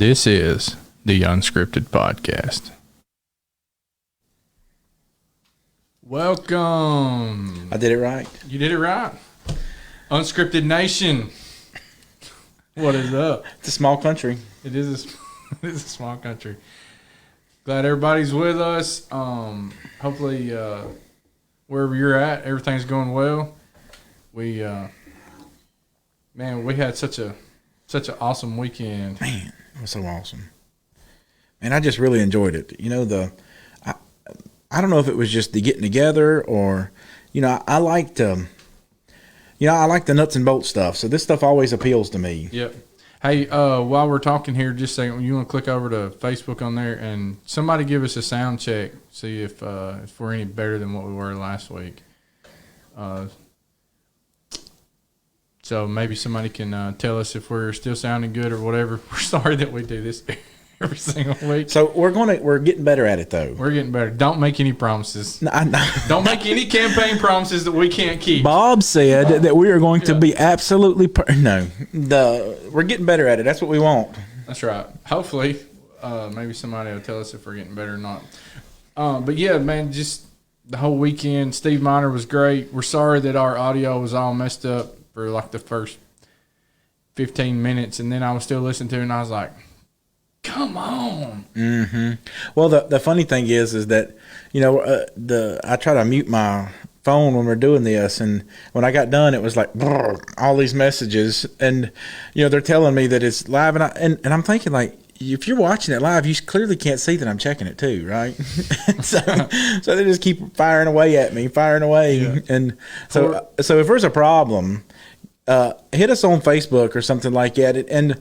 This is the Unscripted Podcast. Welcome. I did it right. You did it right. Unscripted Nation. What is up? It's a small country. It is a small country. Glad everybody's with us. Hopefully, wherever you're at, everything's going well. We had such an awesome weekend. Man, it was so awesome. And I just really enjoyed it. You know, I don't know if it was just the getting together or, I like the nuts and bolts stuff. So this stuff always appeals to me. Yep. Hey, while we're talking here, just say you want to click over to Facebook on there and somebody give us a sound check, see if we're any better than what we were last week. So maybe somebody can tell us if we're still sounding good or whatever. We're sorry that we do this every single week. So we're getting better at it though. We're getting better. Don't make any promises. No. Don't make any campaign promises that we can't keep. Bob said that we are going to be absolutely we're getting better at it. That's what we want. That's right. Hopefully, maybe somebody will tell us if we're getting better or not. But yeah, man, just the whole weekend, Steve Miner was great. We're sorry that our audio was all messed up for like the first 15 minutes, and then I was still listening to it, and I was like, come on. Mm-hmm. Well, the funny thing is that, I try to mute my phone when we're doing this, and when I got done, it was like all these messages, and they're telling me that it's live, and I'm thinking like, if you're watching it live, you clearly can't see that I'm checking it too, right? so they just keep firing away at me, yeah. And so if there's a problem, hit us on Facebook or something like that, and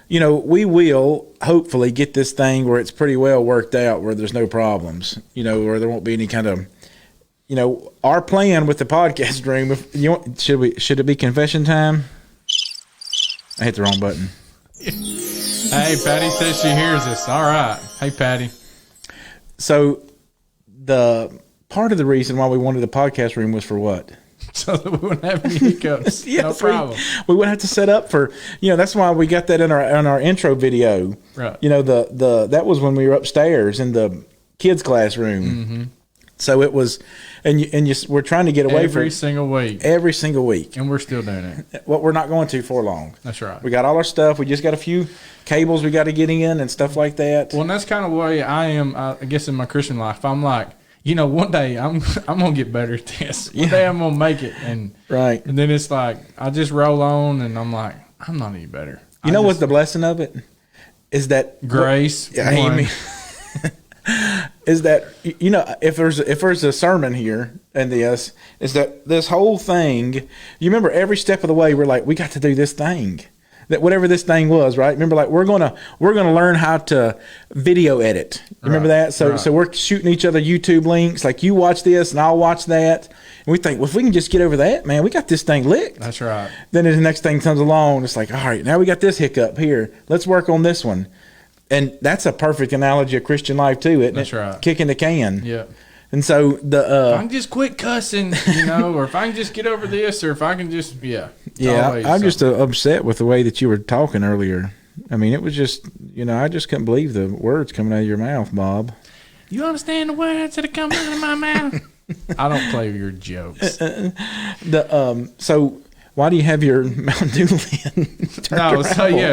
we will hopefully get this thing where it's pretty well worked out, where there's no problems, where there won't be any kind of, our plan with the podcast room. If should it be confession time? I hit the wrong button. Hey, Patty says she hears us. All right. Hey, Patty. So the part of the reason why we wanted the podcast room was for what? So that we wouldn't have any hiccups. Yes, no problem. We wouldn't have to set up for, that's why we got that in our intro video. Right. That was when we were upstairs in the kids' classroom. Mm-hmm. So it was, we're trying to get away from every single week, and we're still doing it. Well, we're not going to for long. That's right. We got all our stuff. We just got a few cables we got to get in and stuff like that. Well, and that's kind of the way I am. I guess in my Christian life, I'm like, one day I'm gonna get better at this. One day I'm gonna make it, and right. And then it's like I just roll on, and I'm like, I'm not any better. What's the blessing of it? Is that grace? Is that if there's a sermon here and is that this whole thing, you remember every step of the way we're like, we got to do this thing, that whatever this thing was, right? Remember, like we're gonna learn how to video edit. Remember that? So we're shooting each other YouTube links, like you watch this and I'll watch that, and we think, well, if we can just get over that, man, we got this thing licked. That's right. Then the next thing comes along, it's like, all right, now we got this hiccup here. Let's work on this one. And that's a perfect analogy of Christian life too, isn't it? That's right. Kicking the can. Yeah. And so if I can just quit cussing, or if I can just get over this, or if I can just, I'm just upset with the way that you were talking earlier. I mean, it was just, I just couldn't believe the words coming out of your mouth, Bob. You understand the words that are coming out of my mouth? I don't play your jokes. So why do you have your Mountain Dew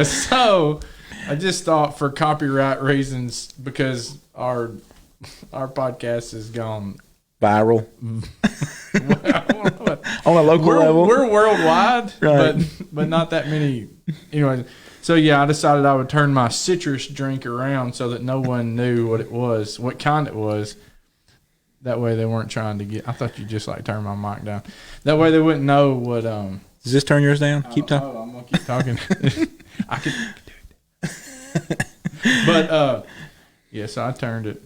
So I just thought for copyright reasons, because our podcast has gone viral on a local level. We're worldwide, right. but not that many. Anyway, so I decided I would turn my citrus drink around so that no one knew what it was, what kind it was. That way they weren't trying to get. I thought you just turn my mic down. That way they wouldn't know what. Does this turn yours down? Keep talking. I'm gonna keep talking. I could. But so I turned it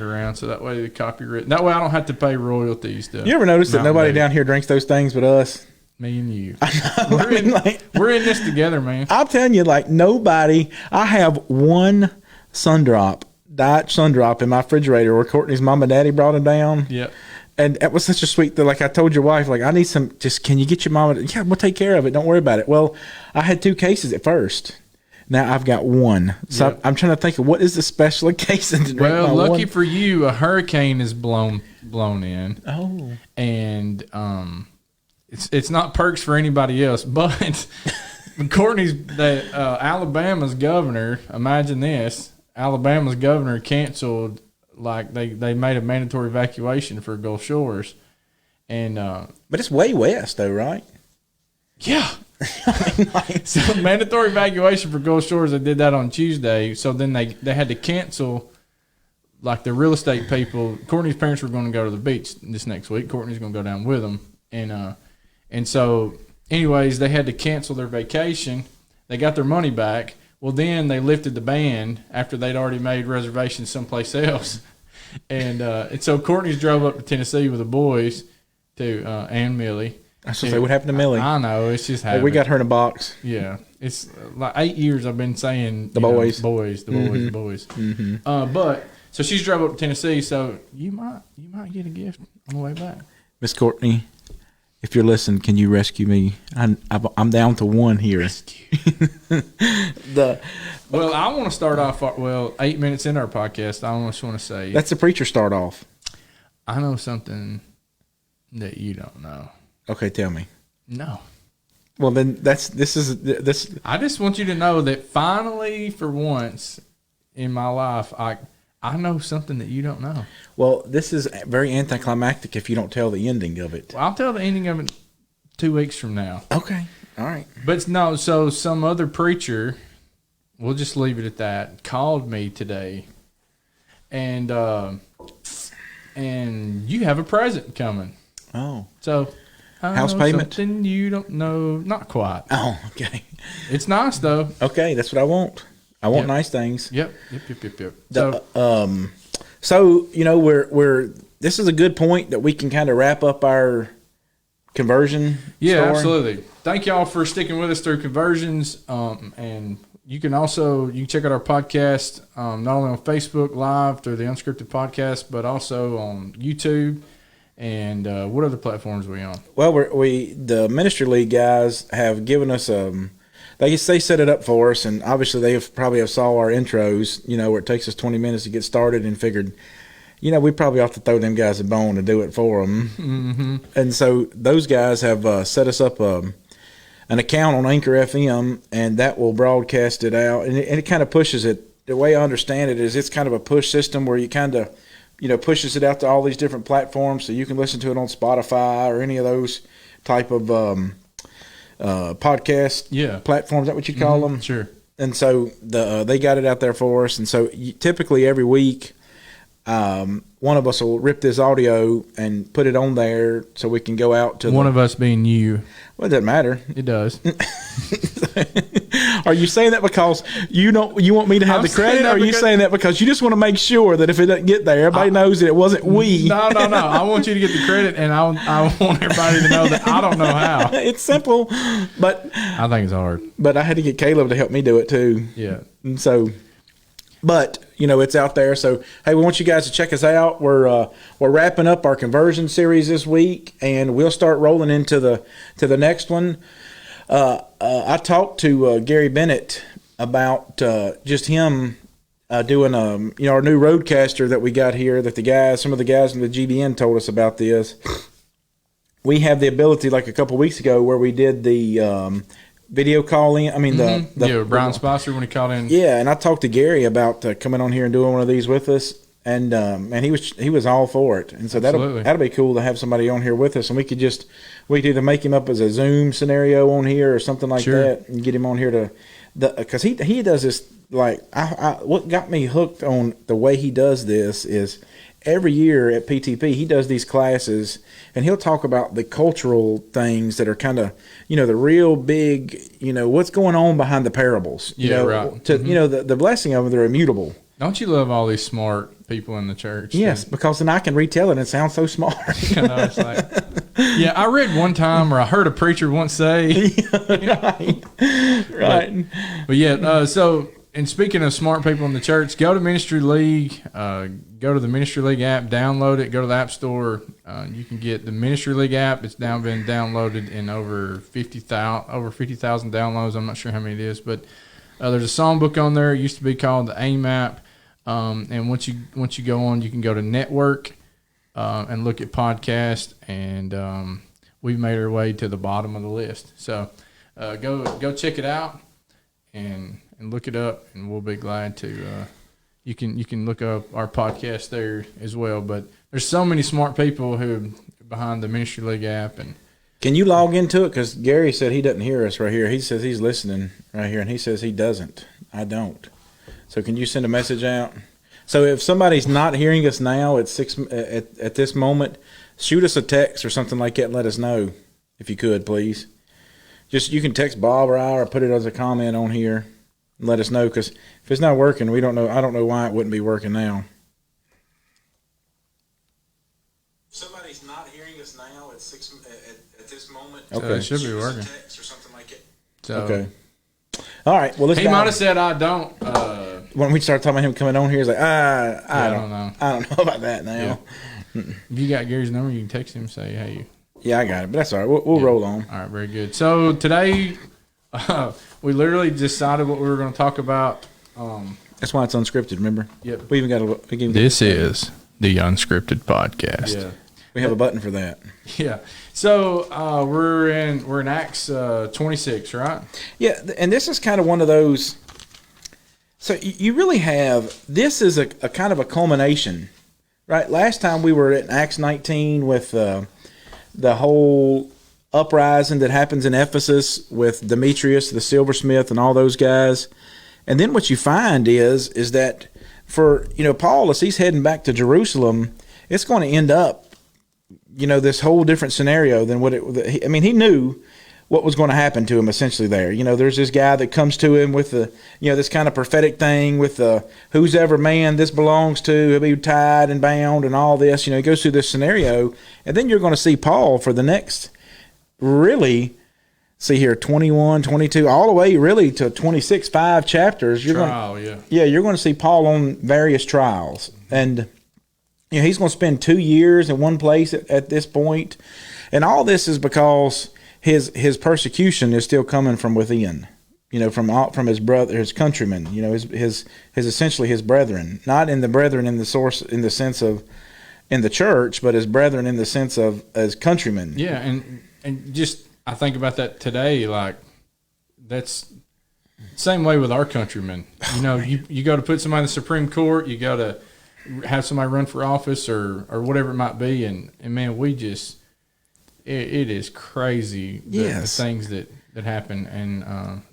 around so that way the copyright. That way I don't have to pay royalties to. You ever notice that nobody down here drinks those things but us? Me and you. We're in this together, man. I'm telling you, nobody. I have one diet Sundrop in my refrigerator where Courtney's mom and daddy brought him down. Yep. And that was such a sweet thing. Like I told your wife, I need some. Just can you get your mom? Yeah, we'll take care of it. Don't worry about it. Well, I had 2 cases at first. Now I've got one. So Yep. I'm trying to think of what is the special occasion to drink Well, my lucky one. for you, a hurricane is blown in, Oh. and it's not perks for anybody else. But Alabama's governor. Imagine this: Alabama's governor canceled, like they made a mandatory evacuation for Gulf Shores, and But it's way west though, right? yeah. So mandatory evacuation for Gulf Shores. They did that on Tuesday. So then they had to cancel. Like the real estate people, Courtney's parents were going to go to the beach this next week. Courtney's going to go down with them, and so anyways, they had to cancel their vacation. They got their money back. Well, then they lifted the ban after they'd already made reservations someplace else, and so Courtney's drove up to Tennessee with the boys to and Millie. I was gonna say, what happened to Millie? I know, it's just Hey, habit. we got her in a box. Yeah, it's like 8 years I've been saying The you know, boys. the boys. Mm-hmm. But so she's drove up to Tennessee, so you might get a gift on the way back. Miss Courtney, if you're listening, can you rescue me? I'm down to one here. Well, I want to start off. 8 minutes into our podcast, I just want to say That's the preacher start off. I know something that you don't know. Okay, tell me. No. Well, then this. I just want you to know that finally, for once in my life, I know something that you don't know. Well, this is very anticlimactic if you don't tell the ending of it. Well, I'll tell the ending of it 2 weeks from now. Okay, all right. But no, so some other preacher, we'll just leave it at that, called me today, and you have a present coming. Oh, So I House know payment? something you don't know, not quite. oh, okay, It's nice though. okay. That's what I want. I want Yep. nice things. Yep. The, So So you know we're this is a good point that we can kind of wrap up our conversion. yeah, story. absolutely. Thank y'all for sticking with us through conversions. And you can check out our podcast not only on Facebook Live through the Unscripted Podcast, but also on YouTube. And what other platforms are we on? Well, the Ministry League guys have given us they set it up for us, and obviously they probably have saw our intros, you know, where it takes us 20 minutes to get started, and figured, you know, we probably ought to throw them guys a bone to do it for them. Mm-hmm. And so those guys have set us up an account on Anchor FM, and that will broadcast it out, and it kind of pushes it. The way I understand it is it's kind of a push system where you kind of, you know, pushes it out to all these different platforms, so you can listen to it on Spotify or any of those type of podcast platforms. Is that what you call them? Sure. And so they got it out there for us. And so typically every week, one of us will rip this audio and put it on there so we can go out to One of us being you. Well, it doesn't matter. It does. Are you saying that because you want me to have I'm the credit, saying that or are you because- saying that because you just want to make sure that if it doesn't get there, everybody knows that it wasn't we? No. I want you to get the credit, and I want everybody to know that I don't know how. It's simple, but I think it's hard. I had to get Caleb to help me do it too. Yeah. And so, but you know, it's out there. So hey, we want you guys to check us out. We're wrapping up our conversion series this week, and we'll start rolling into the next one. I talked to Gary Bennett about just him doing our new roadcaster that we got here. That some of the guys in the GBN told us about this. We have the ability, like a couple weeks ago, where we did the video calling. I mean, Brian Spicer when he called in. Yeah, and I talked to Gary about coming on here and doing one of these with us, and he was all for it. And so that'll be cool to have somebody on here with us, and we could either make him up as a Zoom scenario on here or something like that, and get him on here because he does this like what got me hooked on the way he does this is every year at PTP he does these classes and he'll talk about the cultural things that are kind of, you know, the real big, you know, what's going on behind the parables. You know, right. You know, the blessing of them, they're immutable. Don't you love all these smart people in the church? Yes, because then I can retell it and it sounds so smart. You know, it's like, yeah, I read one time, or I heard a preacher once say. Right. But yeah, so, and speaking of smart people in the church, go to Ministry League, go to the Ministry League app, download it, go to the App Store. You can get the Ministry League app. It's now been downloaded in over 50,000 downloads. I'm not sure how many it is, but There's a songbook on there. It used to be called the AIM app. And once you go on, you can go to network and look at podcast. And we've made our way to the bottom of the list. So go check it out and look it up, and we'll be glad to. You can look up our podcast there as well. But there's so many smart people who are behind the Ministry League app. And can you log into it? Because Gary said he doesn't hear us right here. He says he's listening right here, and he says he doesn't. I don't. So can you send a message out? So if somebody's not hearing us now at this moment, shoot us a text or something like that and let us know, if you could, please. Just you can text Bob or I, or put it as a comment on here and let us know, because if it's not working, we don't know. I don't know why it wouldn't be working now. If somebody's not hearing us now at this moment, okay, it should be working. Text or something like it. So, okay. All right. Well, he might have said I don't. When we started talking about him coming on here, he's like, I don't know. I don't know about that now. Yeah. If you got Gary's number, you can text him and say, hey. Yeah, I got it, but that's all right. We'll roll on. All right, very good. So today, we literally decided what we were going to talk about. That's why it's unscripted, remember? Yep. We even got a... This is the Unscripted Podcast. Yeah. We have a button for that. Yeah. So we're in Acts 26, right? Yeah, and this is kind of one of those... So you really have... This is a kind of a culmination, right? Last time we were at Acts 19 with... the whole uprising that happens in Ephesus with Demetrius, the silversmith, and all those guys. And then what you find is that for, Paul, as he's heading back to Jerusalem, it's going to end up, this whole different scenario than what he knew what was going to happen to him essentially there. There's this guy that comes to him with this kind of prophetic thing with whose ever man this belongs to, he'll be tied and bound and all this. He goes through this scenario, and then you're going to see Paul for the next, really, see here, 21, 22, all the way really to 26, 5 chapters. You're going to see Paul on various trials. And he's going to spend 2 years in one place at this point. And all this is because his persecution is still coming from within, from his brother, his countrymen, his essentially his brethren, not in the brethren in the source, in the sense of in the church, but his brethren in the sense of as countrymen. Yeah. And just, I think about that today, like that's same way with our countrymen. You go to put somebody in the Supreme Court, you go to have somebody run for office or whatever it might be. And man, we just, it is crazy the things that happen and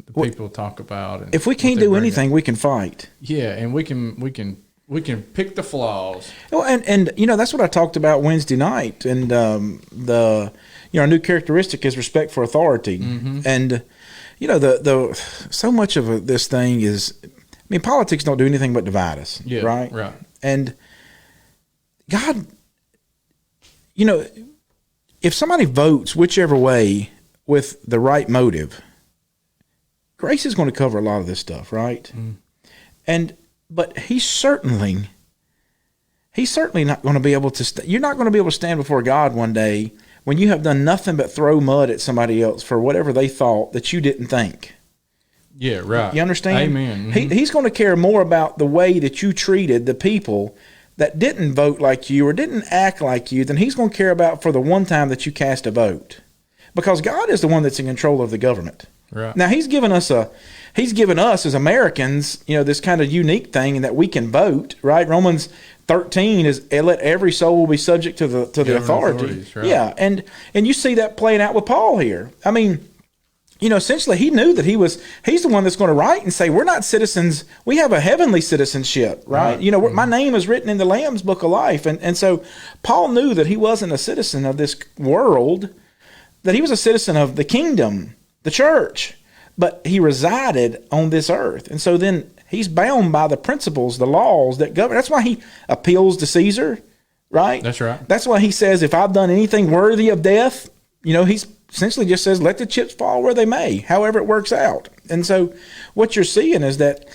the people talk about. And if we can't do anything, we can fight. Yeah, and we can pick the flaws. Well, and that's what I talked about Wednesday night. And a new characteristic is respect for authority. Mm-hmm. And the so much of this thing is, politics don't do anything but divide us. Yeah, right. And God, if somebody votes whichever way with the right motive, grace is going to cover a lot of this stuff, right? Mm. But he's certainly not going to be able to. You're not going to be able to stand before God one day when you have done nothing but throw mud at somebody else for whatever they thought that you didn't think. Yeah, right. You understand? Amen. Mm-hmm. He's going to care more about the way that you treated the people that didn't vote like you or didn't act like you than he's going to care about for the one time that you cast a vote. Because God is the one that's in control of the government. Right. Now, he's given us as Americans, this kind of unique thing in that we can vote, right? Romans 13 is let every soul be subject to the authority. Right. Yeah, and you see that playing out with Paul here. Essentially he knew that he's the one that's going to write and say, we're not citizens, we have a heavenly citizenship, right? Mm-hmm. My name is written in the Lamb's Book of Life. And so Paul knew that he wasn't a citizen of this world, that he was a citizen of the kingdom, the church, but he resided on this earth. And so then he's bound by the principles, the laws that govern. That's why he appeals to Caesar, right? That's right. That's why he says, if I've done anything worthy of death, he's essentially just says, let the chips fall where they may, however it works out. And so what you're seeing is that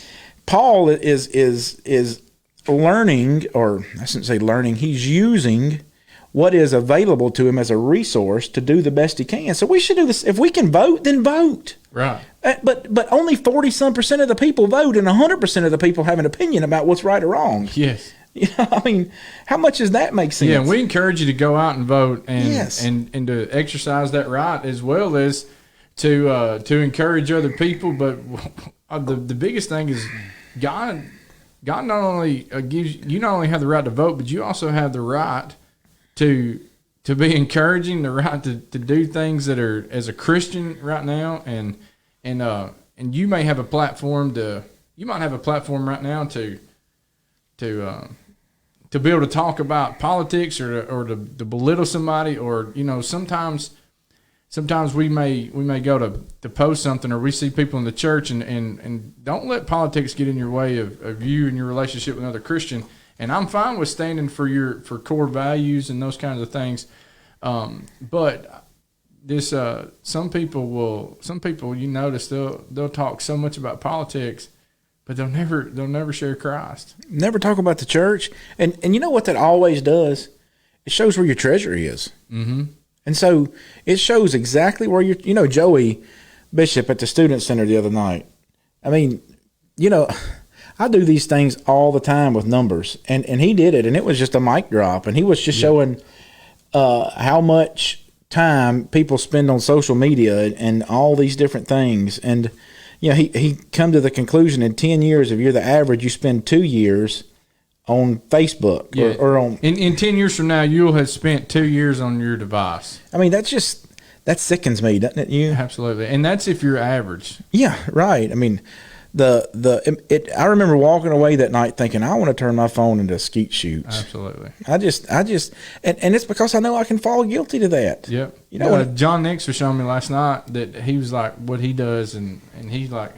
Paul is learning, or I shouldn't say learning, he's using what is available to him as a resource to do the best he can. So we should do this. If we can vote, then vote. Right. But only 40-some% of the people vote, and 100% of the people have an opinion about what's right or wrong. Yes. You know, I mean, how much does that make sense? Yeah, and we encourage you to go out and vote and Yes. and to exercise that right, as well as to encourage other people. But the biggest thing is God not only gives you not only have the right to vote, but you also have the right to be encouraging, the right to do things that are, as a Christian right now, and you may have a platform right now to be able to talk about politics or to belittle somebody, or sometimes we may go to post something, or we see people in the church, and don't let politics get in your way of you and your relationship with another Christian. And I'm fine with standing for core values and those kinds of things, but this some people you notice they'll talk so much about politics, but they'll never share Christ. Never talk about the church, and you know what that always does? It shows where your treasure is. Mm-hmm. And so it shows exactly where Joey Bishop at the Student Center the other night. I mean, I do these things all the time with numbers, and he did it, and it was just a mic drop, and he was just showing how much time people spend on social media and all these different things. And he come to the conclusion, in 10 years, if you're the average, you spend 2 years on Facebook or on. In 10 years from now, you'll have spent 2 years on your device. I mean, that sickens me, doesn't it? You absolutely, and that's if you're average. Yeah, right. I mean, I remember walking away that night thinking, I want to turn my phone into skeet shoots. Absolutely. I just, and it's because I know I can fall guilty to that. Yep. John Nix was showing me last night that he was like, what he does, and he's like,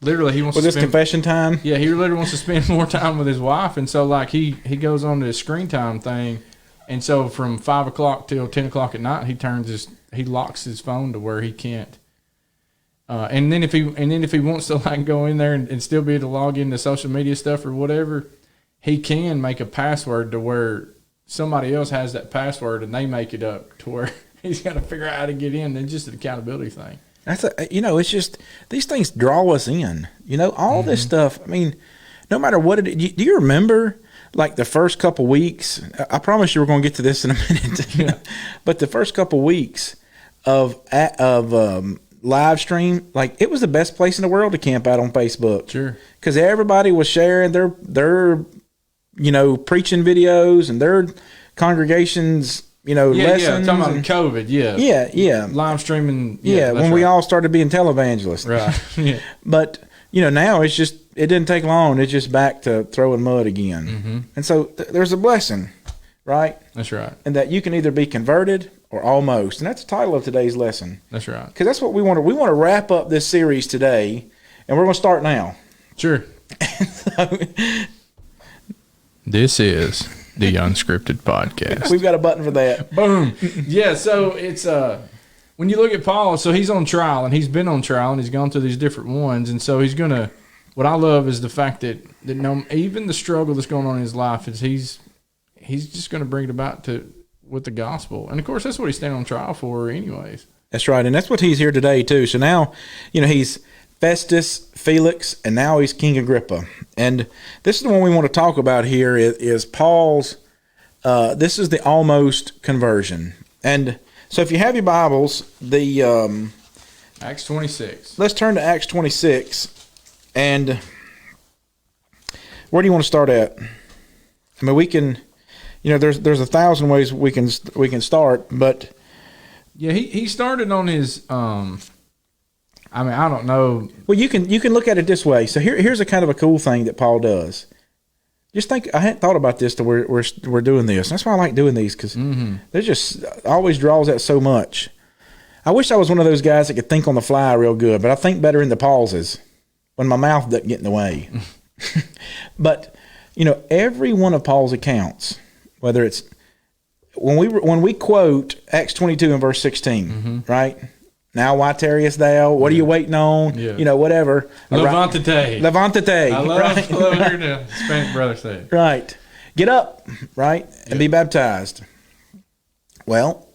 literally, he wants to spend confession time. Yeah, he literally wants to spend more time with his wife, and so like he goes on to his screen time thing, and so from 5 o'clock till 10 o'clock at night, he locks his phone to where he can't. And then if he wants to like go in there and still be able to log into social media stuff or whatever, he can make a password to where somebody else has that password, and they make it up to where he's got to figure out how to get in. It's just an accountability thing. It's just these things draw us in. All this stuff. I mean, no matter what do you remember? Like the first couple weeks, I promise you we're going to get to this in a minute. Yeah. But the first couple weeks of live stream, like it was the best place in the world to camp out on Facebook. Sure. Because everybody was sharing their preaching videos and their congregations, lessons. Yeah, talking about COVID, yeah. Yeah. Live streaming. Yeah, when we all started being televangelists. Right. Yeah. But, now it's just, it didn't take long. It's just back to throwing mud again. Mm-hmm. And so there's a blessing, right? That's right. And that you can either be converted or almost. And that's the title of today's lesson. That's right. Because that's what we want to. We want to wrap up this series today, and we're going to start now. Sure. This is the Unscripted Podcast. We've got a button for that. Boom. Yeah, so it's when you look at Paul, so he's on trial, and he's been on trial, and he's gone through these different ones, and so he's going to, what I love is the fact that even the struggle that's going on in his life is he's just going to bring it about with the gospel. And of course, that's what he's standing on trial for anyways. That's right. And that's what he's here today too. So now, he's Festus, Felix, and now he's King Agrippa. And this is the one we want to talk about here is Paul's, this is the almost conversion. And so if you have your Bibles, Acts 26. Let's turn to Acts 26. And where do you want to start at? I mean, we can, there's 1,000 ways we can start, but yeah, he started on his. I don't know. Well, you can look at it this way. So here's a kind of a cool thing that Paul does. Just think, I hadn't thought about this till we're doing this. That's why I like doing these, because there's just always draws that so much. I wish I was one of those guys that could think on the fly real good, but I think better in the pauses when my mouth doesn't get in the way. But every one of Paul's accounts, whether it's when we quote Acts 22 and verse 16, right? Now why tarriest thou? What are you waiting on? Yeah. Whatever. Levantate. Levantate. I love hearing the Spanish brother say it. Right. Get up, right? And be baptized. Well,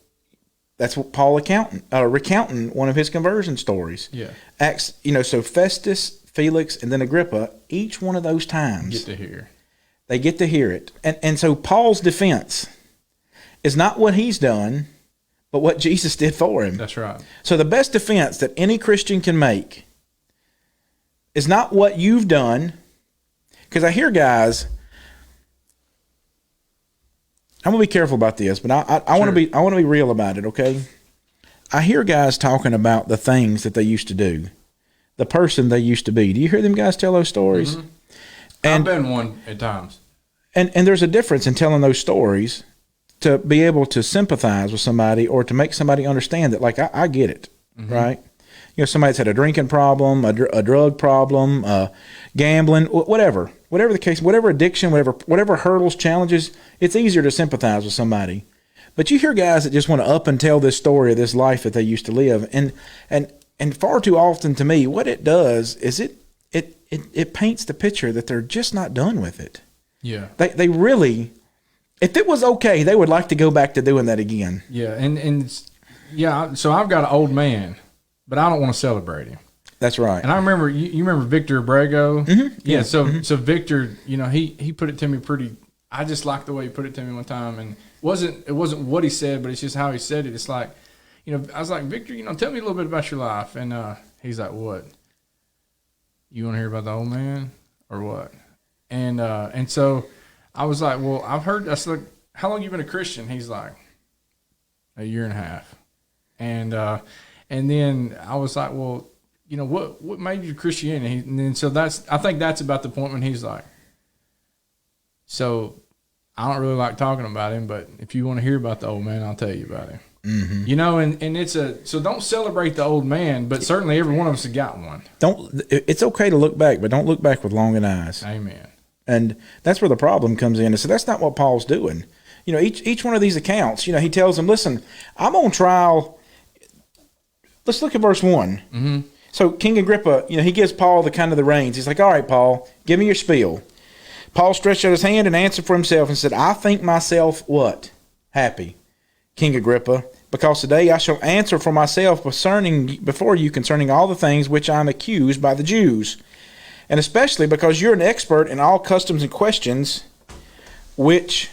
that's what Paul recounting one of his conversion stories. Yeah. Acts, so Festus, Felix, and then Agrippa, each one of those times they get to hear it. And so Paul's defense is not what he's done, but what Jesus did for him. That's right. So the best defense that any Christian can make is not what you've done, because I hear guys, I'm gonna be careful about this, but I want to be real about it, okay? I hear guys talking about the things that they used to do, the person they used to be. Do you hear them guys tell those stories? Mm-hmm. And I've been one at times. And there's a difference in telling those stories to be able to sympathize with somebody or to make somebody understand that, like, I get it, right? Somebody's had a drinking problem, a drug problem, gambling, whatever the case, whatever addiction, whatever hurdles, challenges, it's easier to sympathize with somebody. But you hear guys that just want to up and tell this story of this life that they used to live, and far too often to me, what it does is it paints the picture that they're just not done with it. Yeah, they really, if it was okay, they would like to go back to doing that again. Yeah, and so I've got an old man, but I don't want to celebrate him. That's right. And I remember, you remember Victor Abrego? Mm-hmm. Yeah, so Victor, he put it to me pretty, I just liked the way he put it to me one time. And it wasn't what he said, but it's just how he said it. It's like, I was like, Victor, tell me a little bit about your life. And he's like, what? You want to hear about the old man or what? And so I was like, well, I've heard, I said, how long you been a Christian? He's like, a year and a half. And then I was like, well, what made you Christianity? And then I think that's about the point when he's like, so I don't really like talking about him, but if you want to hear about the old man, I'll tell you about him. Mm-hmm. And so don't celebrate the old man, but certainly every one of us has got one. It's okay to look back, but don't look back with longing eyes. Amen. And that's where the problem comes in. So that's not what Paul's doing. Each one of these accounts, he tells them, listen, I'm on trial. Let's look at verse 1. Mm-hmm. So King Agrippa, he gives Paul the reins. He's like, all right, Paul, give me your spiel. Paul stretched out his hand and answered for himself and said, I think myself what? Happy, King Agrippa, because today I shall answer for myself before you concerning all the things which I am accused by the Jews, and especially because you're an expert in all customs and questions which,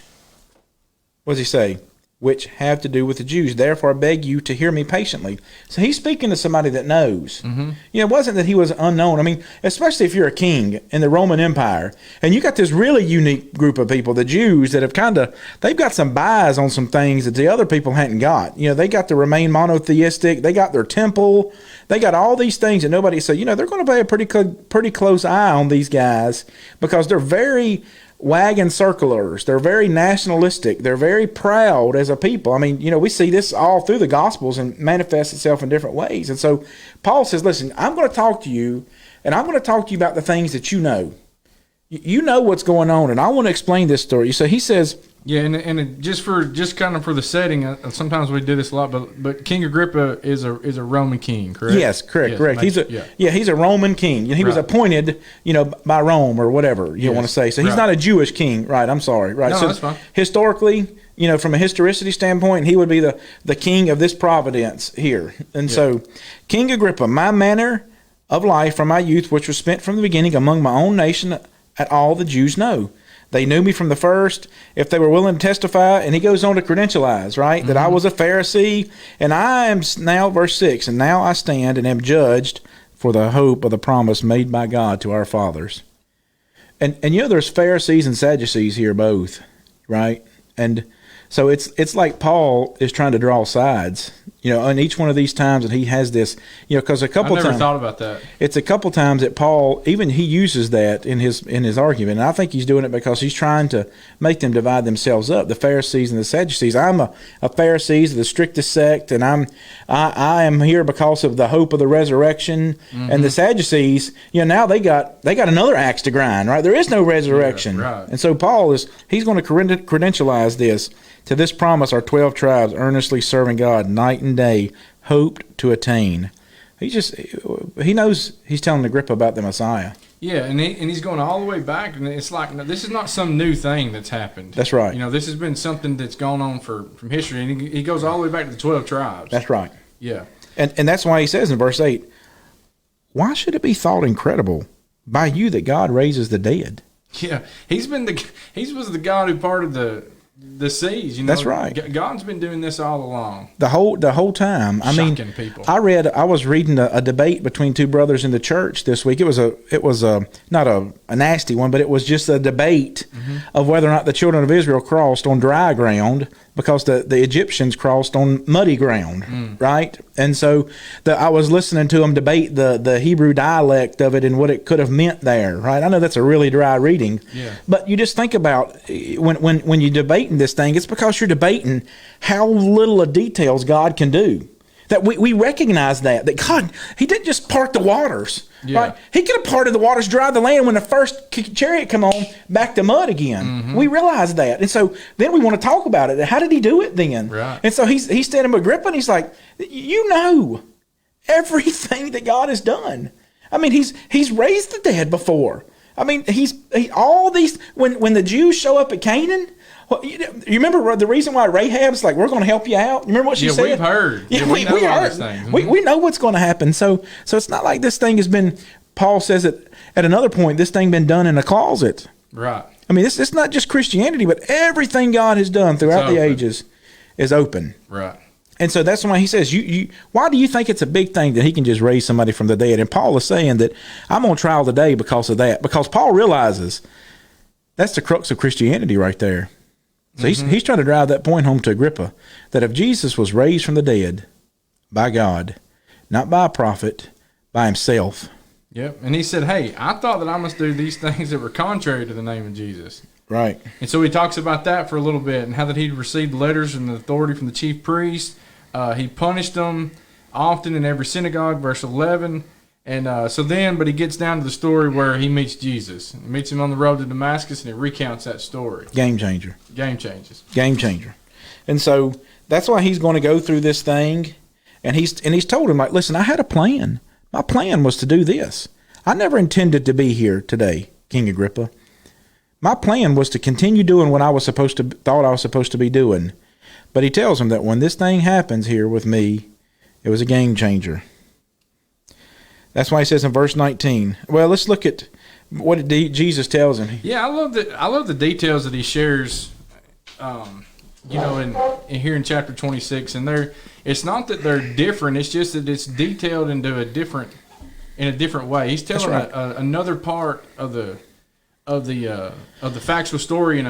what does he say? Which have to do with the Jews. Therefore, I beg you to hear me patiently. So he's speaking to somebody that knows. Mm-hmm. It wasn't that he was unknown. I mean, especially if you're a king in the Roman Empire, and you got this really unique group of people, the Jews, that have they've got some bias on some things that the other people hadn't got. They got to remain monotheistic. They got their temple. They got all these things that nobody said. They're going to pay a pretty close eye on these guys because they're very wagon circlers. They're very nationalistic. They're very proud as a people. I mean, we see this all through the Gospels and manifests itself in different ways. And so Paul says, listen, I'm going to talk to you, and I'm going to talk to you about the things that you know. You know what's going on, and I want to explain this story. So he says, yeah, and just kind of for the setting, sometimes we do this a lot, but King Agrippa is a Roman king, correct? Yes, correct. He's a Roman king. He was appointed, by Rome or whatever you want to say. So he's not a Jewish king, right? I'm sorry, right? No, so that's fine. Historically, from a historicity standpoint, he would be the king of this providence here. And so, King Agrippa, my manner of life from my youth, which was spent from the beginning among my own nation, at all the Jews know. They knew me from the first, if they were willing to testify. And he goes on to credentialize, right, that I was a Pharisee. And I am now, verse 6, and now I stand and am judged for the hope of the promise made by God to our fathers. And there's Pharisees and Sadducees here both, right? And so it's like Paul is trying to draw sides, on each one of these times that he has this, because a couple times. I never thought about that. It's a couple times that Paul, even he uses that in his argument. And I think he's doing it because he's trying to make them divide themselves up, the Pharisees and the Sadducees. I'm a Pharisee of the strictest sect, and I am here because of the hope of the resurrection. Mm-hmm. And the Sadducees, now they got another axe to grind, right? There is no resurrection. Yeah, right. And so Paul he's going to credentialize this. To this promise our 12 tribes, earnestly serving God night and day, hoped to attain. He knows he's telling Agrippa about the Messiah. Yeah, and he's going all the way back, and it's like this is not some new thing that's happened. That's right. You know, this has been something that's gone on from history, and he goes all the way back to the 12 tribes. That's right. Yeah. And that's why he says in verse 8, why should it be thought incredible by you that God raises the dead? Yeah, he was the God who parted the seas. You know, that's right. God's been doing this all along. The whole time. I mean, people. I was reading a debate between two brothers in the church this week. It was not a nasty one, but it was just a debate of whether or not the children of Israel crossed on dry ground because the Egyptians crossed on muddy ground, right? And so I was listening to them debate the Hebrew dialect of it and what it could have meant there, right? I know that's a really dry reading, but you just think about when you're debating this thing, it's because you're debating how little of details God can do. That we recognize that God, he didn't just part the waters, right? He could have parted the waters, dried the land when the first chariot come on, back to mud again. We realize that. And so then we want to talk about it. How did he do it then? Right. And so he's standing with Agrippa and he's like, you know everything that God has done. I mean, he's raised the dead before. I mean, all these, when the Jews show up at Canaan, well, you remember the reason why Rahab's like, we're going to help you out? You remember what she said? We've heard. Yeah, we know all these things. We know what's going to happen. So it's not like this thing has been, Paul says it at another point, this thing been done in a closet. Right. I mean, it's not just Christianity, but everything God has done throughout the ages is open. Right. And so that's why he says, why do you think it's a big thing that he can just raise somebody from the dead? And Paul is saying that I'm on trial today because of that. Because Paul realizes that's the crux of Christianity right there. So he's trying to drive that point home to Agrippa, that if Jesus was raised from the dead by God, not by a prophet, by himself. Yep. And he said, hey, I thought that I must do these things that were contrary to the name of Jesus. Right. And so he talks about that for a little bit and how that he'd received letters and authority from the chief priests. He punished them often in every synagogue, verse 11. And but he gets down to the story where he meets Jesus. He meets him on the road to Damascus, and he recounts that story. Game changer. Game changes. Game changer. And so that's why he's going to go through this thing. And he's told him, like, listen, I had a plan. My plan was to do this. I never intended to be here today, King Agrippa. My plan was to continue doing what I thought I was supposed to be doing. But he tells him that when this thing happens here with me, it was a game changer. That's why he says in verse 19. Well, let's look at what Jesus tells him. Yeah, I love the details that he shares. In here in chapter 26, and it's not that they're different. It's just that it's detailed in a different way. He's telling another part of the factual story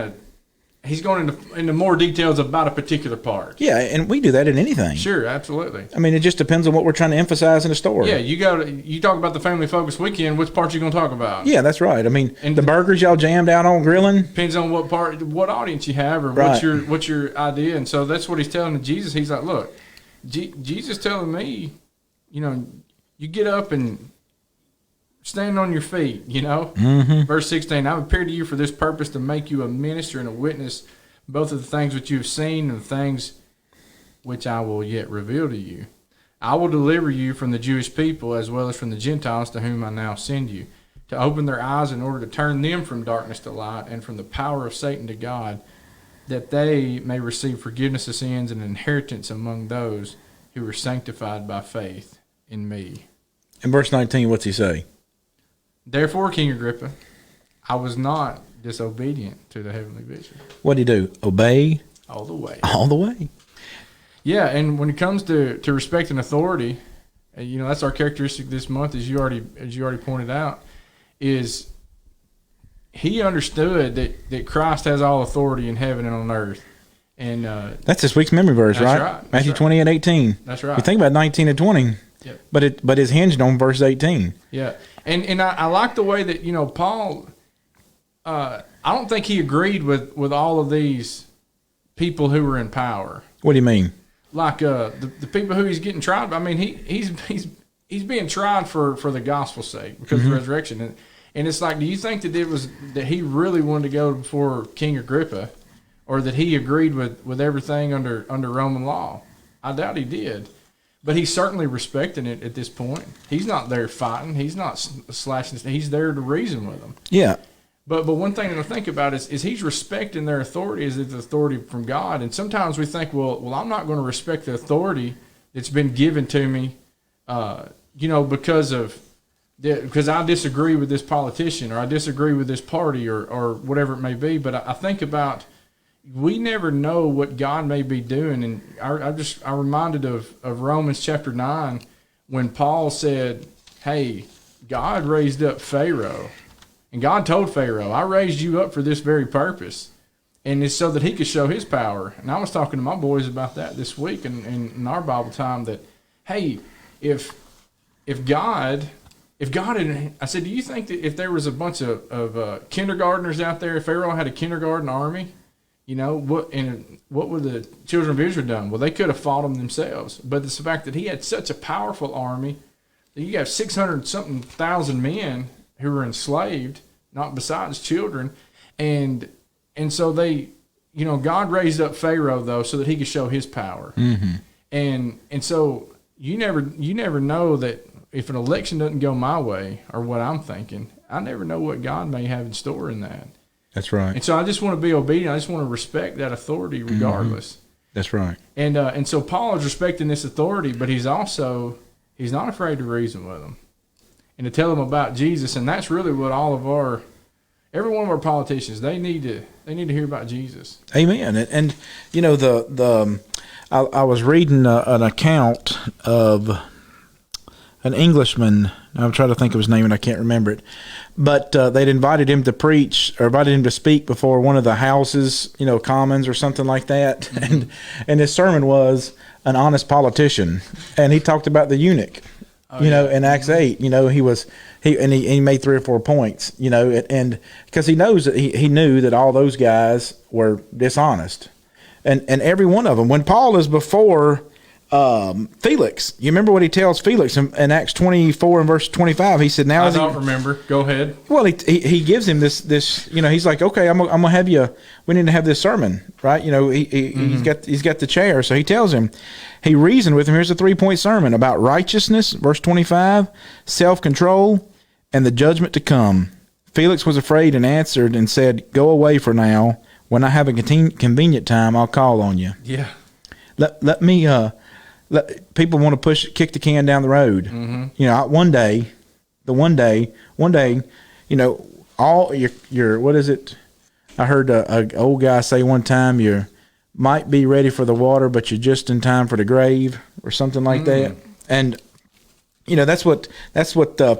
he's going into more details about a particular part. Yeah, and we do that in anything. Sure, absolutely. I mean, it just depends on what we're trying to emphasize in a story. Yeah, you talk about the Family Focus Weekend, which part you going to talk about? Yeah, that's right. I mean, and the burgers y'all jammed out on grilling. Depends on what audience you have, or what's your idea. And so that's what he's telling to Jesus. He's like, look, Jesus telling me, you get up and stand on your feet, Verse 16, I've appeared to you for this purpose, to make you a minister and a witness, both of the things which you have seen and the things which I will yet reveal to you. I will deliver you from the Jewish people as well as from the Gentiles, to whom I now send you, to open their eyes in order to turn them from darkness to light and from the power of Satan to God, that they may receive forgiveness of sins and inheritance among those who are sanctified by faith in me. In verse 19, what's he say? Therefore, King Agrippa, I was not disobedient to the heavenly vision. What did he do? Obey? All the way. All the way. Yeah, and when it comes to respect and authority, that's our characteristic this month, as you already pointed out, is he understood that Christ has all authority in heaven and on earth. And that's this week's memory verse, right? Matthew 20 and 18. That's right. You think about 19 and 20. Yep. But it's hinged on verse 18. Yeah. And I like the way that, Paul, I don't think he agreed with all of these people who were in power. What do you mean? Like the people who he's getting tried. I mean, he's being tried for the gospel's sake because of the resurrection. And it's like, do you think that he really wanted to go before King Agrippa, or that he agreed with everything under Roman law? I doubt he did. But he's certainly respecting it at this point. He's not there fighting. He's not slashing. He's there to reason with them. Yeah. But one thing to think about is he's respecting their authority as it's authority from God. And sometimes we think, well, I'm not going to respect the authority that's been given to me, because I disagree with this politician or I disagree with this party or whatever it may be. But I think about, we never know what God may be doing. And I'm reminded of Romans chapter 9 when Paul said, hey, God raised up Pharaoh. And God told Pharaoh, I raised you up for this very purpose. And it's so that he could show his power. And I was talking to my boys about that this week in our Bible time that, hey, if God had, I said, do you think that if there was a bunch of kindergartners out there, if Pharaoh had a kindergarten army, what would the children of Israel done? Well, they could have fought them themselves. But it's the fact that he had such a powerful army that you have 600-something thousand men who were enslaved, not besides children, and so they, God raised up Pharaoh though so that he could show his power, and so you never know that if an election doesn't go my way or what I'm thinking, I never know what God may have in store in that. That's right. And so I just want to be obedient. I just want to respect that authority regardless. That's right. And so Paul is respecting this authority, but he's not afraid to reason with them and to tell them about Jesus. And that's really what every one of our politicians, they need to hear about Jesus. Amen. And I was reading an account of an Englishman. I'm trying to think of his name and I can't remember it. But they'd invited him to preach or invited him to speak before one of the houses, commons or something like that. Mm-hmm. And his sermon was an honest politician. And he talked about the eunuch, in Acts 8. He made 3 or 4 points, and because he knows that he knew that all those guys were dishonest. And every one of them. When Paul is before Felix, you remember what he tells Felix in Acts 24 and verse 25? He said, "Now I don't remember. Go ahead." Well, he gives him this. He's like, "Okay, I'm gonna have you. We need to have this sermon, right?" He's got the chair, so he tells him. He reasoned with him. Here's a 3-point sermon about righteousness, verse 25, self-control, and the judgment to come. Felix was afraid and answered and said, "Go away for now. When I have a convenient time, I'll call on you." Yeah. Let me. People want to kick the can down the road. Mm-hmm. One day, all your what is it? I heard a old guy say one time, you might be ready for the water, but you're just in time for the grave, or something like that. And that's what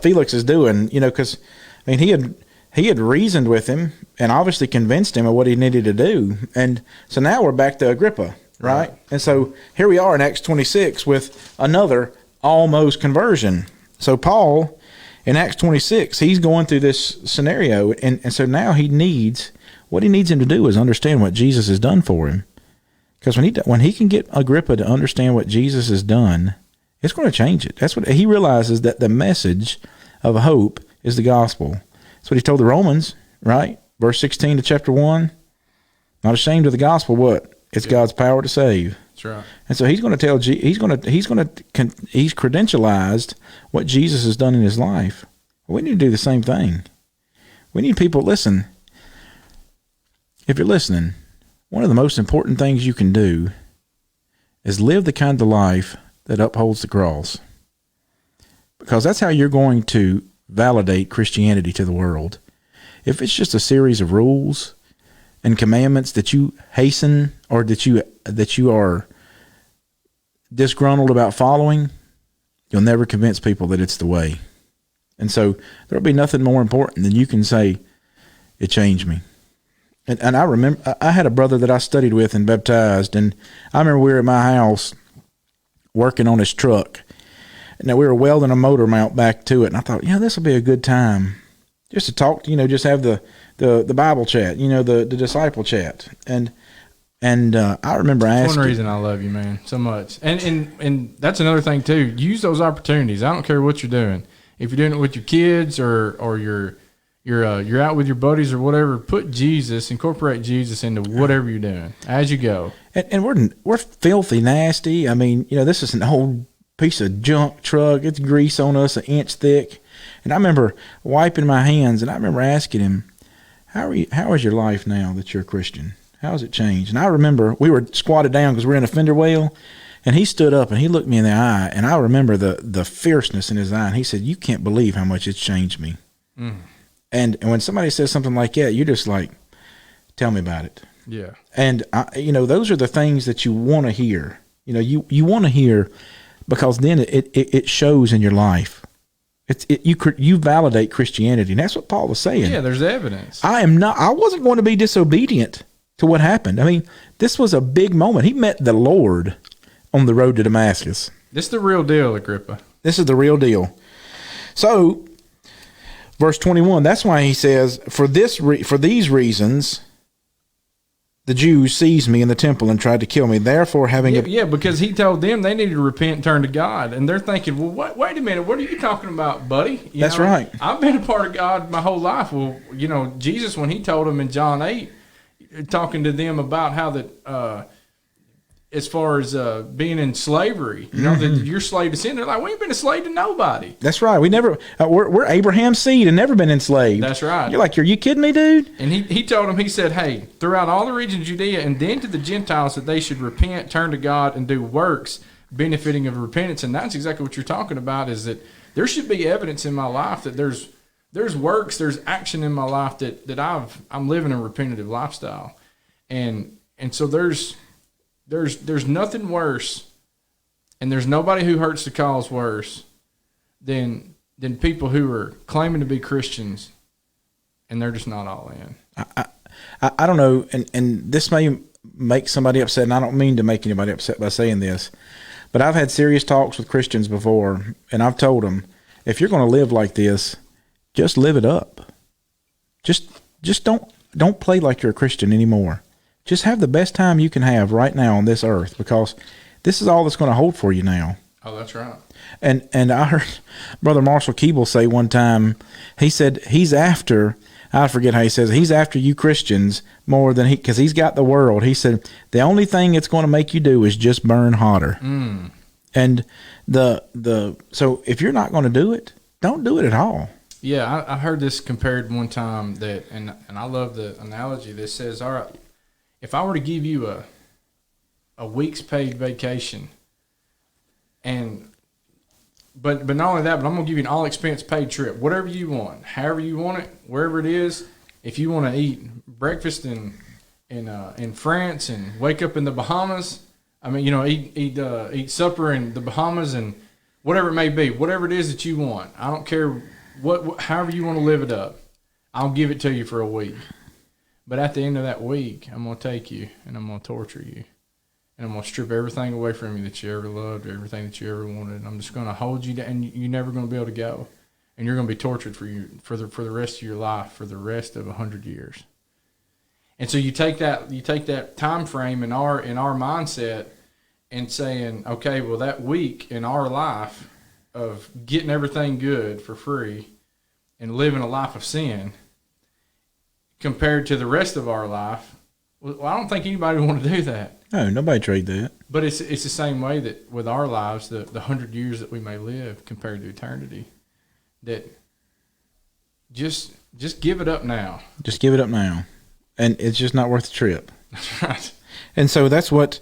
Felix is doing. Because he had reasoned with him and obviously convinced him of what he needed to do. And so now we're back to Agrippa. Right? And so here we are in Acts 26 with another almost conversion. So Paul, in Acts 26, he's going through this scenario, and so now what he needs him to do is understand what Jesus has done for him. Because when he can get Agrippa to understand what Jesus has done, it's going to change it. That's what he realizes, that the message of hope is the gospel. That's what he told the Romans, right? Verse 16 to chapter 1. Not ashamed of the gospel, what? It's God's power to save. That's right. And so he's going to tell he's credentialized what Jesus has done in his life. We need to do the same thing. We need people, listen. If you're listening, one of the most important things you can do is live the kind of life that upholds the cross. Because that's how you're going to validate Christianity to the world. If it's just a series of rules and commandments that you hasten or that you are disgruntled about following, you'll never convince people that it's the way. And so there'll be nothing more important than you can say, it changed me. And I remember, I had a brother that I studied with and baptized, and I remember we were at my house working on his truck. Now we were welding a motor mount back to it, and I thought, this will be a good time just to talk, just have the Bible chat, the disciple chat. And I remember asking. That's one reason I love you, man, so much. And that's another thing too. Use those opportunities. I don't care what you're doing. If you're doing it with your kids or you're out with your buddies or whatever, incorporate Jesus into whatever you're doing as you go. And we're filthy nasty. I mean, this is an old piece of junk truck. It's grease on us, an inch thick. And I remember wiping my hands, and I remember asking him, how is your life now that you're a Christian? How has it changed? And I remember we were squatted down because we were in a fender well, and he stood up and he looked me in the eye, and I remember the fierceness in his eye, and he said, you can't believe how much it's changed me. And when somebody says something like that, you're just like, tell me about it. Yeah. And those are the things that you want to hear. You want to hear, because then it shows in your life. You validate Christianity, and that's what Paul was saying. Yeah, there's evidence. I wasn't going to be disobedient to what happened. I mean, this was a big moment. He met the Lord on the road to Damascus. This is the real deal, Agrippa. This is the real deal. So, verse 21, that's why he says, for these reasons, the Jews seized me in the temple and tried to kill me. Therefore, because he told them they needed to repent and turn to God. And they're thinking, well, wait a minute, what are you talking about, buddy? That's right. I've been a part of God my whole life. Well, Jesus, when he told them in John 8, talking to them about how that, as far as being in slavery, that you're slave to sin. They're like, we ain't been a slave to nobody. That's right. We never. We're Abraham's seed and never been enslaved. That's right. You're like, are you kidding me, dude? And he told them, he said, hey, throughout all the region of Judea and then to the Gentiles that they should repent, turn to God, and do works benefiting of repentance. And that's exactly what you're talking about, is that there should be evidence in my life that there's works, there's action in my life that I'm living a repentative lifestyle. And so there's nothing worse, and there's nobody who hurts the cause worse than people who are claiming to be Christians, and they're just not all in. I don't know, and this may make somebody upset, and I don't mean to make anybody upset by saying this, but I've had serious talks with Christians before, and I've told them, if you're going to live like this, just live it up. Just don't play like you're a Christian anymore. Just have the best time you can have right now on this earth, because this is all that's going to hold for you now. Oh, that's right. And I heard Brother Marshall Keeble say one time, he said he's after, I forget how he says it, he's after you Christians more than because he's got the world. He said the only thing it's going to make you do is just burn hotter. And so if you're not going to do it, don't do it at all. Yeah, I heard this compared one time and I love the analogy that says, all right, if I were to give you a week's paid vacation, but not only that, but I'm gonna give you an all expense paid trip, whatever you want, however you want it, wherever it is. If you want to eat breakfast in France and wake up in the Bahamas, eat supper in the Bahamas and whatever it may be, whatever it is that you want. I don't care however you want to live it up. I'll give it to you for a week. But at the end of that week, I'm going to take you and I'm going to torture you. And I'm going to strip everything away from you that you ever loved, everything that you ever wanted. And I'm just going to hold you down, and you're never going to be able to go. And you're going to be tortured for the rest of your life, for the rest of 100 years. And so you take that time frame in our mindset and saying, okay, well, that week in our life of getting everything good for free and living a life of sin, compared to the rest of our life, well, I don't think anybody would want to do that. No, nobody trade that. But it's the same way that with our lives, the 100 years that we may live compared to eternity, that just give it up now. Just give it up now. And it's just not worth the trip. That's right. And so that's what,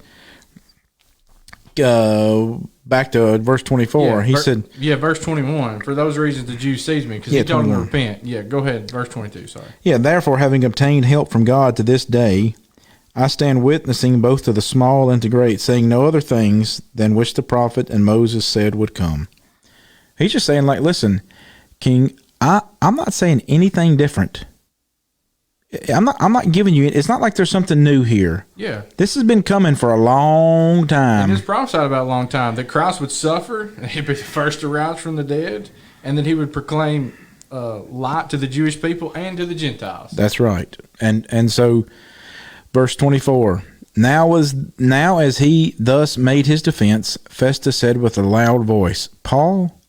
back to verse 24, he said... Yeah, verse 21, for those reasons the Jews seized me, because he told them to repent. Yeah, go ahead, verse 22, sorry. Yeah, therefore, having obtained help from God to this day, I stand witnessing both to the small and to great, saying no other things than which the prophet and Moses said would come. He's just saying, like, listen, King, I'm not saying anything different. I'm not giving you, it's not like there's something new here. Yeah. This has been coming for a long time. It is prophesied about a long time, that Christ would suffer, and he'd be the first to rise from the dead, and that he would proclaim light to the Jewish people and to the Gentiles. That's right. And so, verse 24, now as he thus made his defense, Festus said with a loud voice, Paul,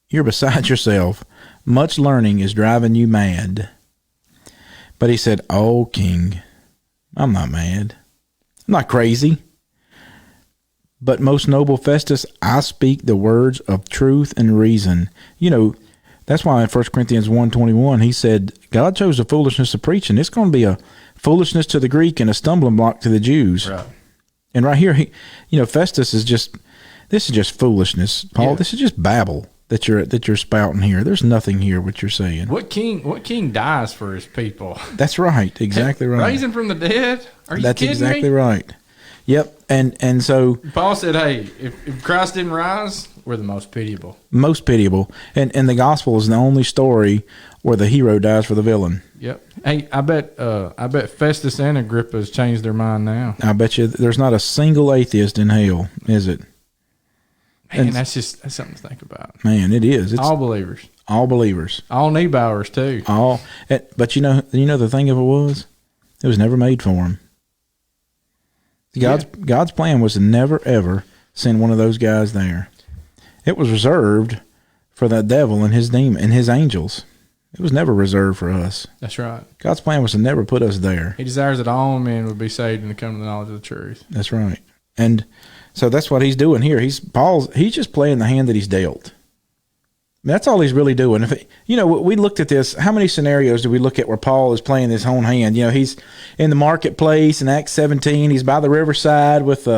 you're beside yourself. Much learning is driving you mad. But he said, oh, King, I'm not mad. I'm not crazy. But most noble Festus, I speak the words of truth and reason. You know, that's why in 1 Corinthians 1:21 he said, God chose the foolishness of preaching. It's going to be a foolishness to the Greek and a stumbling block to the Jews. Right. And right here, Festus is this is just foolishness, Paul. Yeah. This is just babble that you're spouting here. There's nothing here what you're saying. What king dies for his people? That's right. Exactly right. Raising from the dead? Are you That's kidding exactly me? right. Yep. And so Paul said, hey, if Christ didn't rise, we're the most pitiable. most pitiable. And the gospel is the only story where the hero dies for the villain. Yep. Hey, I bet Festus and Agrippa's changed their mind now. I bet you there's not a single atheist in hell, is it? Man, that's something to think about. Man, it is. It's All believers. all believers. All Neubauers, too. But you know the thing of it was never made for them. God's plan was to never ever send one of those guys there. It was reserved for the devil and his demon and his angels. It was never reserved for us. That's right. God's plan was to never put us there. He desires that all men would be saved and to come to the knowledge of the truth. That's right. And so that's what he's doing here. He's just playing the hand that he's dealt. That's all he's really doing. We looked at this. How many scenarios do we look at where Paul is playing his own hand? He's in the marketplace in Acts 17. He's by the riverside with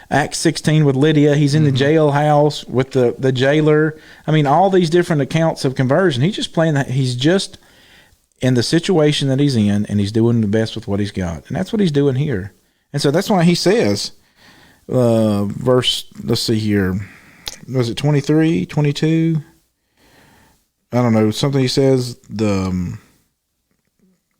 Acts 16 with Lydia. He's in the jailhouse with the jailer. I mean, all these different accounts of conversion. He's just playing that. He's just in the situation that he's in, and he's doing the best with what he's got. And that's what he's doing here. And so that's why he says, verse, let's see here. Was it 23, 22? I don't know, something he says, Talking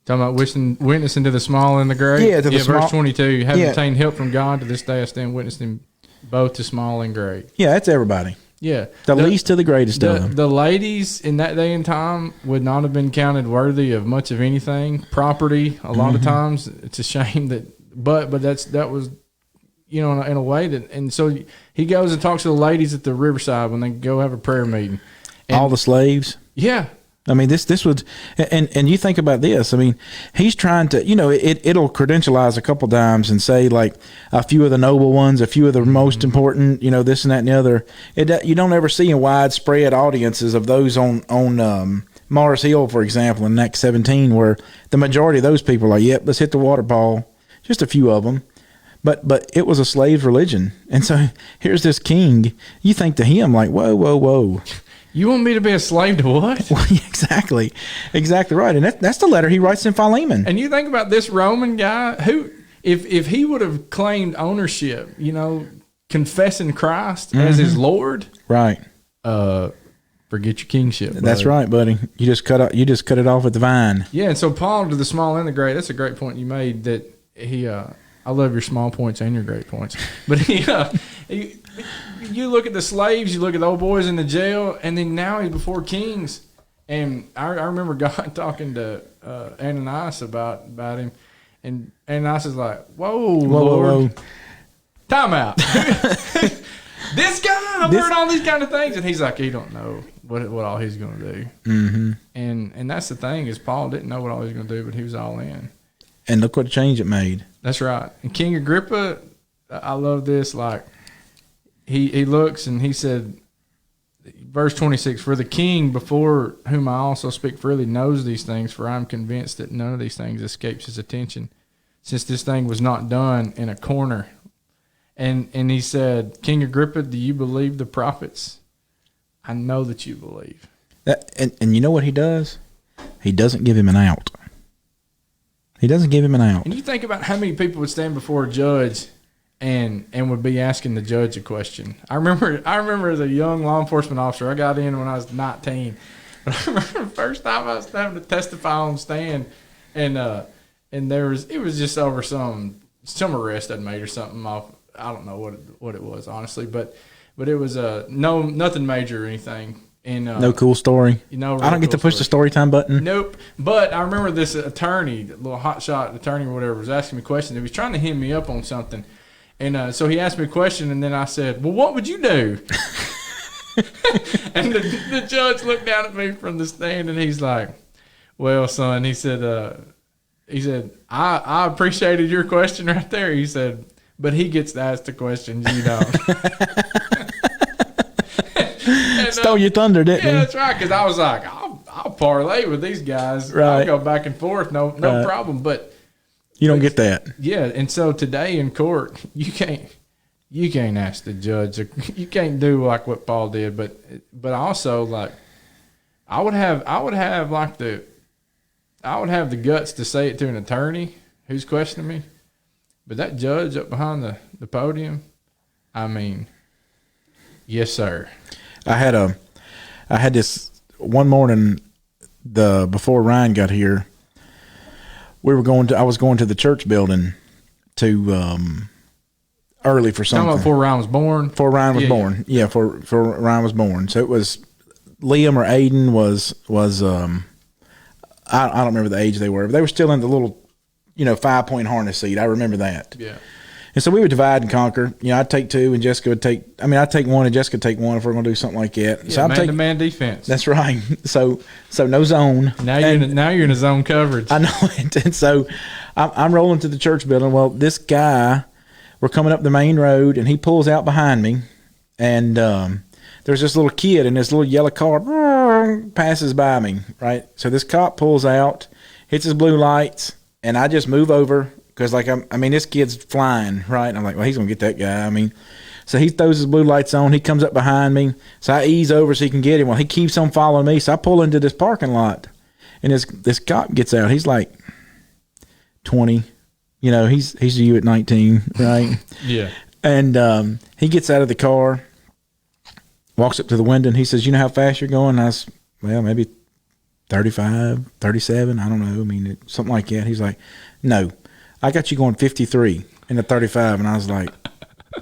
about witnessing to the small and the great? Yeah, verse 22. Having Yeah. obtained help from God, to this day I stand witnessing both to small and great. yeah, that's everybody. Yeah. The least to the greatest of them. The ladies in that day and time would not have been counted worthy of much of anything. Property, a lot of times. It's a shame that, but that was, in a way that, and so he goes and talks to the ladies at the riverside when they go have a prayer meeting. And, all the slaves. Yeah. I mean, this would, and you think about this. I mean, he's trying to, it'll credentialize a couple times and say like a few of the noble ones, a few of the most important, this and that and the other. You don't ever see in widespread audiences of those on Mars Hill, for example, in Acts 17, where the majority of those people are, yep, let's hit the water ball. Just a few of them. But it was a slave's religion. And so here's this king. You think to him like, whoa, whoa, whoa. You want me to be a slave to what? Well, exactly right, and that's the letter he writes in Philemon. And you think about this Roman guy who, if he would have claimed ownership, confessing Christ as his Lord, right? Forget your kingship. Buddy. That's right, buddy. You just cut it off at the vine. Yeah, and so Paul to the small and the great. That's a great point you made. That he, I love your small points and your great points, but he. You look at the slaves, you look at the old boys in the jail, and then now he's before kings. And I remember God talking to Ananias about him, and Ananias is like, "Whoa, Lord, whoa. Time out! This guy, I've heard all these kind of things," and he's like, "He don't know what all he's going to do." Mm-hmm. And that's the thing is Paul didn't know what all he was going to do, but he was all in. And look what change it made. That's right. And King Agrippa, I love this. Like. He looks and he said, verse 26, "For the king, before whom I also speak freely, knows these things, for I am convinced that none of these things escapes his attention, since this thing was not done in a corner." And he said, "King Agrippa, do you believe the prophets? I know that you believe." And you know what he does? He doesn't give him an out. He doesn't give him an out. And you think about how many people would stand before a judge and would be asking the judge a question. I remember as a young law enforcement officer, I got in when I was 19. But I remember the first time I was having to testify on stand, and it was just over some arrest I'd made or something off. I don't know what it was honestly, but it was nothing major or anything. And no cool story. I don't get to push the story time button. Nope. But I remember this attorney, the little hotshot attorney or whatever, was asking me questions. He was trying to hem me up on something. And so he asked me a question, and then I said, "Well, what would you do?" And the judge looked down at me from the stand, and he's like, "Well, son," he said, "I appreciated your question right there." He said, but he gets to ask the questions you don't. And, Stole your thunder, didn't yeah, he? that's right. Because I was like, I'll parlay with these guys. Right. I'll go back and forth, no Right. problem. But You don't get that. yeah, and so today in court, you can't ask the judge. You can't do like what Paul did. But also like, I would have the guts to say it to an attorney who's questioning me. But that judge up behind the podium, I mean, yes, sir. I had this one morning before Ryan got here. I was going to the church building to early for something. Talking about before Ryan was born. Before Ryan was born. Yeah, for Ryan was born. So it was Liam or Aiden was I don't remember the age they were, but they were still in the little 5-point harness seat. I remember that. Yeah. And so we would divide and conquer. I'd take two, and Jessica would take. I'd take one, and Jessica would take one if we're going to do something like that. Yeah, so I'm man-to-man defense. That's right. So no zone. Now you're in a zone coverage. I know it. And so I'm rolling to the church building. Well, this guy, we're coming up the main road, and he pulls out behind me, and there's this little kid in this little yellow car passes by me. Right. So this cop pulls out, hits his blue lights, and I just move over. Because, this kid's flying, right? And I'm like, well, he's going to get that guy. So he throws his blue lights on. He comes up behind me. So I ease over so he can get him. Well, he keeps on following me. So I pull into this parking lot. And this cop gets out. He's like 20. He's you at 19, right? Yeah. And he gets out of the car, walks up to the window, and he says, you know how fast you're going? And I was, well, maybe 35, 37. I don't know. Something like that. He's like, no. I got you going 53 in the 35, and I was like,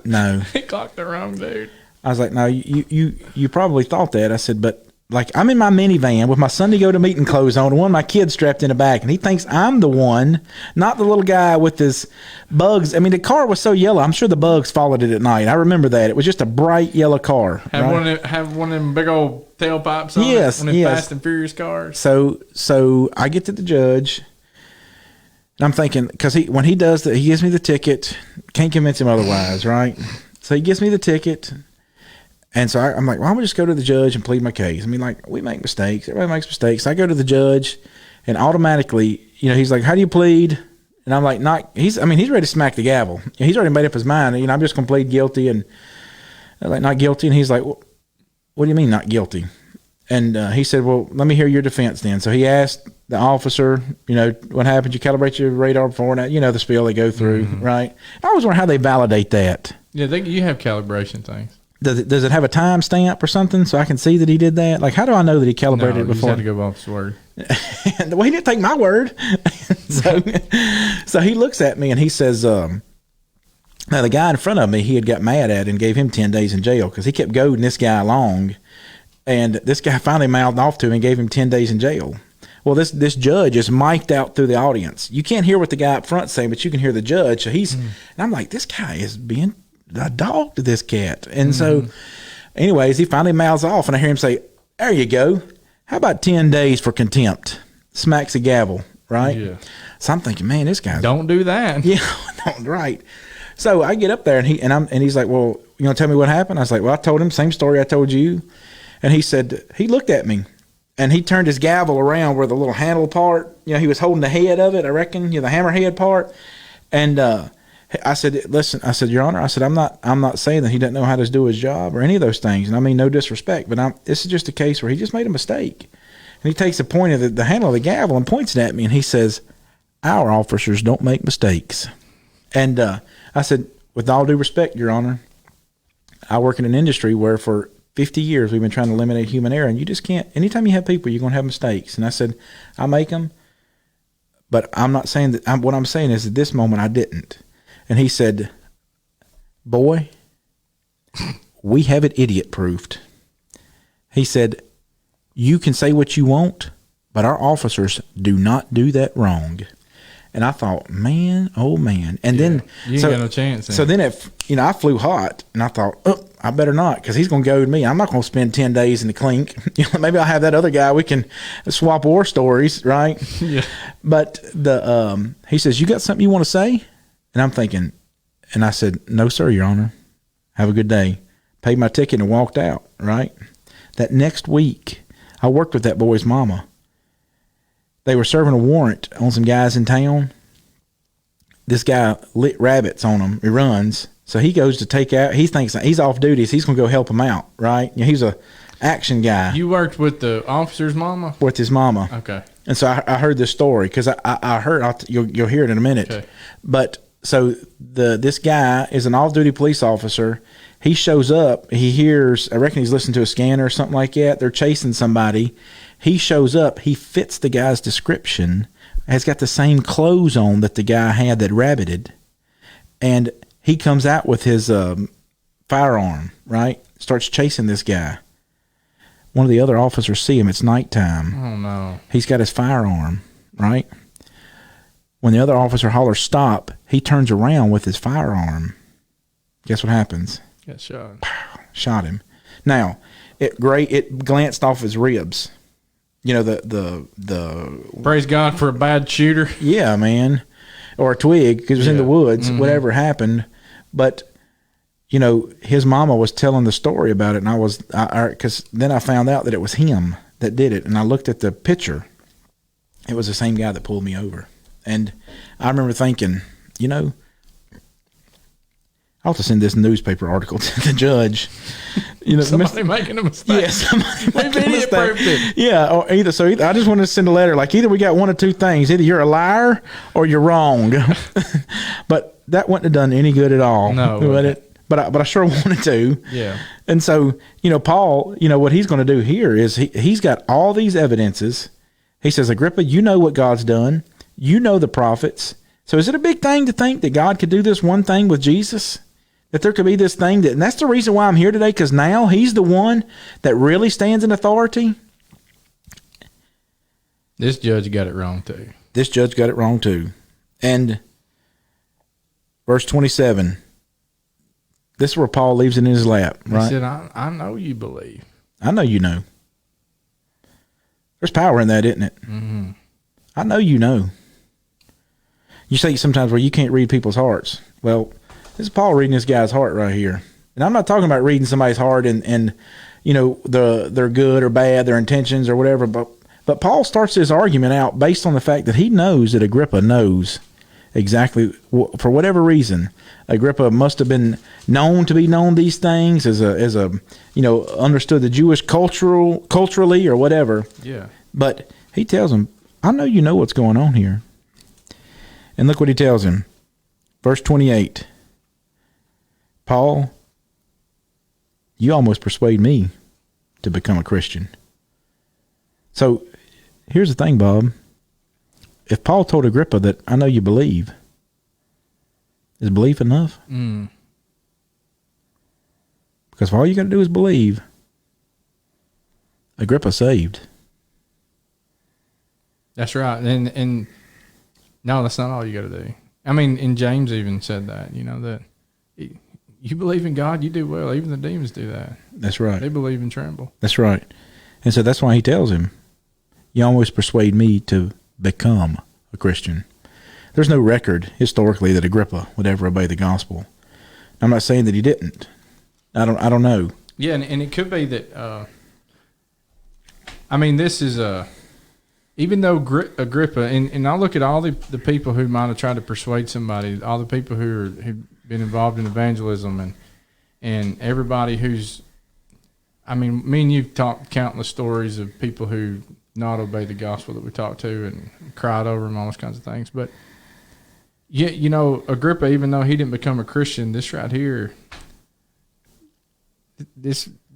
no. He clocked the wrong dude. I was like, no, you probably thought that. I said, but I'm in my minivan with my Sunday go to meeting clothes on, and one of my kids strapped in the back, and he thinks I'm the one, not the little guy with his bugs. The car was so yellow. I'm sure the bugs followed it at night. I remember that. It was just a bright yellow car. Have one of them big old tailpipes on yes, it? One of them yes. Fast and Furious cars? So I get to the judge. And I'm thinking, because when he does that, he gives me the ticket. Can't convince him otherwise, right? So he gives me the ticket. And so I'm like, well, I'm going to just go to the judge and plead my case. We make mistakes. Everybody makes mistakes. I go to the judge, and automatically, he's like, how do you plead? And I'm like, he's ready to smack the gavel. He's already made up his mind. I'm just going to plead guilty. And I'm like, not guilty. And he's like, what do you mean not guilty? And he said, well, let me hear your defense then. So he asked the officer, what happened? You calibrate your radar before and that, the spiel they go through, right? I always wonder how they validate that. Yeah, you have calibration things. Does it have a time stamp or something so I can see that he did that? Like, how do I know that he calibrated it before? You had to go off his word. Well, he didn't take my word. So he looks at me and he says, now the guy in front of me, he had got mad at and gave him 10 days in jail because he kept goading this guy along. And this guy finally mouthed off to him and gave him 10 days in jail. Well, this judge is mic'd out through the audience. You can't hear what the guy up front saying, but you can hear the judge. So and I'm like, this guy is being a dog to this cat. And so, anyways, he finally mouths off, and I hear him say, there you go. How about 10 days for contempt? Smacks the gavel, right? Yeah. So I'm thinking, man, this guy. Don't do that. Yeah, right. So I get up there, and he's like, well, tell me what happened? I was like, well, I told him same story I told you. And he said, he looked at me and he turned his gavel around where the little handle part, he was holding the head of it, I reckon, the hammerhead part. And I said, listen, Your Honor, I said, I'm not saying that he doesn't know how to do his job or any of those things. And I mean, no disrespect, but this is just a case where he just made a mistake. And he takes the point of the handle of the gavel and points it at me. And he says, our officers don't make mistakes. And I said, with all due respect, Your Honor, I work in an industry where for 50 years we've been trying to eliminate human error, and you just can't. Anytime you have people, you're going to have mistakes. And I said, I make them, but I'm not saying that. What I'm saying is at this moment I didn't. And he said, boy, we have it idiot proofed. He said, you can say what you want, but our officers do not do that wrong. And I thought, man, oh man. And then you ain't got no chance. So then I flew hot, and I thought, oh, I better not, because he's going to go with me. I'm not going to spend 10 days in the clink. Maybe I'll have that other guy. We can swap war stories, right? Yeah. But he says, you got something you want to say? And I'm thinking, And I said, "No, sir, Your Honor. Have a good day." Paid my ticket and walked out, right? That next week, I worked with that boy's mama. They were serving a warrant on some guys in town. This guy lit rabbits on them. He runs. So he goes to take out, he thinks he's off duty, so he's going to go help him out, right? You know, he's a action guy. You worked with the officer's mama? With his mama. Okay. And so I heard this story because I heard, you'll hear it in a minute. Okay. But so this guy is an off-duty police officer. He shows up. He hears, I reckon he's listening to a scanner or something like that. They're chasing somebody. He shows up. He fits the guy's description. Has got the same clothes on that the guy had that rabbited. And he comes out with his firearm, right? Starts chasing this guy. One of the other officers see him. It's nighttime. Oh, no. He's got his firearm, right? When the other officer hollers stop, he turns around with his firearm. Guess what happens? Got shot. Shot him. Now, it glanced off his ribs. You know, the Praise God for a bad shooter. Yeah, man. Or a twig, because it was in the woods, whatever happened. But, you know, his mama was telling the story about it, and because then I found out that it was him that did it, and I looked at the picture. It was the same guy that pulled me over. And I remember thinking, you know, I ought to send this newspaper article to the judge. You know, Somebody making a mistake. Yeah, somebody making a mistake. Perfect. Yeah, or either I just wanted to send a letter. Like, either we got one of two things: either you're a liar or you're wrong. But that wouldn't have done any good at all. No, would it? But I sure wanted to. Yeah. And so, you know, Paul, you know what he's going to do here is he's got all these evidences. He says, Agrippa, you know what God's done. You know the prophets. So is it a big thing to think that God could do this one thing with Jesus? That there could be this thing and that's the reason why I'm here today, because now he's the one that really stands in authority. This judge got it wrong too. This judge got it wrong too. And verse 27, this is where Paul leaves it in his lap, right? He said, I know you believe. I know you know. There's power in that, isn't it? Mm-hmm. I know you know. You say sometimes, well, you can't read people's hearts. Well, this is Paul reading this guy's heart right here. And I'm not talking about reading somebody's heart and you know, their good or bad, their intentions or whatever, but Paul starts his argument out based on the fact that he knows that Agrippa knows exactly, for whatever reason, Agrippa must have been known to be known these things as a you know, understood the Jewish culturally or whatever. Yeah. But he tells him, I know you know what's going on here. And look what he tells him. Verse 28. Paul, you almost persuade me to become a Christian. So here's the thing, Bob. If Paul told Agrippa that I know you believe, is belief enough? Mm. Because if all you got to do is believe, Agrippa saved. That's right. And no, that's not all you got to do. I mean, and James even said that, you know, that you believe in God, you do well. Even the demons do that. That's right. They believe and tremble. That's right. And so that's why he tells him, you almost persuade me to become a Christian. There's no record historically that Agrippa would ever obey the gospel. I'm not saying that he didn't. I don't know. Yeah, and it could be that, I mean, this is even though Agrippa, and I look at all the people who might have tried to persuade somebody, all the people who've been involved in evangelism and everybody who's, I mean, me and you've talked countless stories of people who not obeyed the gospel that we talked to and cried over them, all those kinds of things. But, yeah, you know, Agrippa, even though he didn't become a Christian, this right here,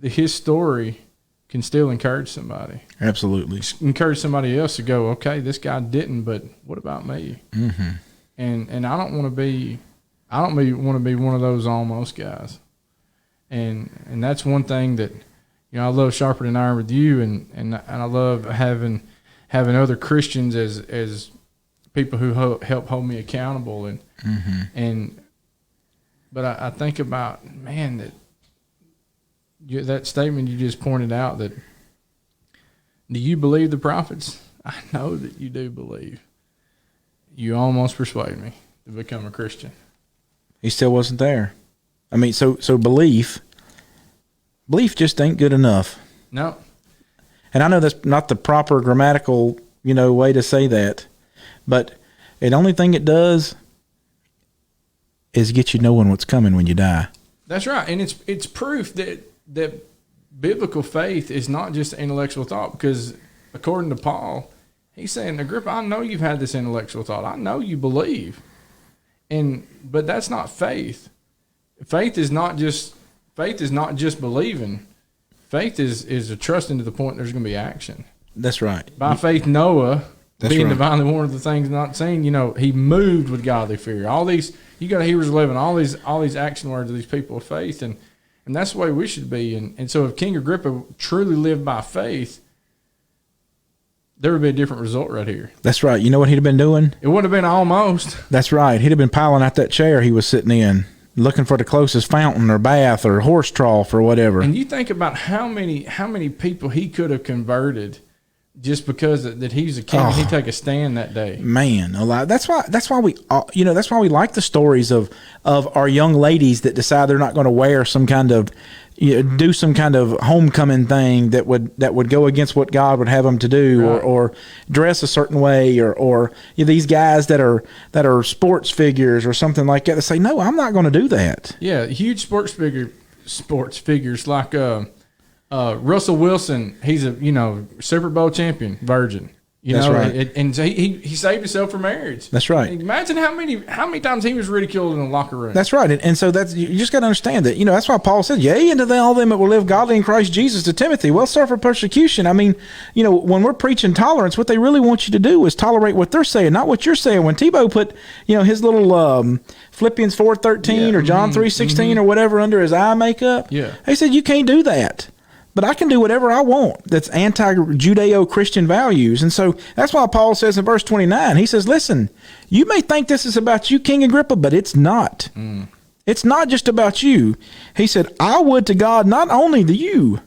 his story can still encourage somebody. Absolutely. Encourage somebody else to go, okay, this guy didn't, but what about me? Mm-hmm. And I don't want to be one of those almost guys. And that's one thing that, you know, I love Sharper Than Iron with you, and I love having other Christians as people who help hold me accountable. But I think about, man, that statement you just pointed out, that do you believe the prophets? I know that you do believe. You almost persuade me to become a Christian. He still wasn't there. I mean, so belief just ain't good enough. No. And I know that's not the proper grammatical, way to say that, but the only thing it does is get you knowing what's coming when you die. That's right, and it's proof that biblical faith is not just intellectual thought, because according to Paul, he's saying, Agrippa, I know you've had this intellectual thought. I know you believe, but that's not faith. Faith is not just believing. Faith is a trusting to the point there's going to be action. That's right. By faith, Noah, being right. divinely warned of the things not seen, he moved with godly fear. All these, you go to Hebrews 11, all these action words of these people of faith, and that's the way we should be. And so if King Agrippa truly lived by faith, there would be a different result right here. That's right. You know what he'd have been doing? It would have been almost. That's right. He'd have been piling out that chair he was sitting in, looking for the closest fountain or bath or horse trough or whatever. And you think about how many people he could have converted just because that he's a king and he'd take a stand that day. Man, that's why we like the stories of our young ladies that decide they're not going to wear some kind of do some kind of homecoming thing that would go against what God would have them to do, right. or dress a certain way, or these guys that are sports figures or something like that. They say, no, I'm not going to do that. Yeah, huge sports figures like Russell Wilson. He's a Super Bowl champion, virgin. That's right. And so he saved himself for marriage. That's right. Imagine how many times he was ridiculed in the locker room. That's right. And so you just got to understand that, that's why Paul said, yea, and to all them that will live godly in Christ Jesus, to Timothy, will suffer persecution. I mean, when we're preaching tolerance, what they really want you to do is tolerate what they're saying, not what you're saying. When Tebow put, his little Philippians 4:13 or John 3:16 or whatever under his eye makeup, he said, you can't do that. But I can do whatever I want that's anti-Judeo-Christian values. And so that's why Paul says in verse 29, he says, listen, you may think this is about you, King Agrippa, but it's not. It's not just about you. He said, I would to God not only to you,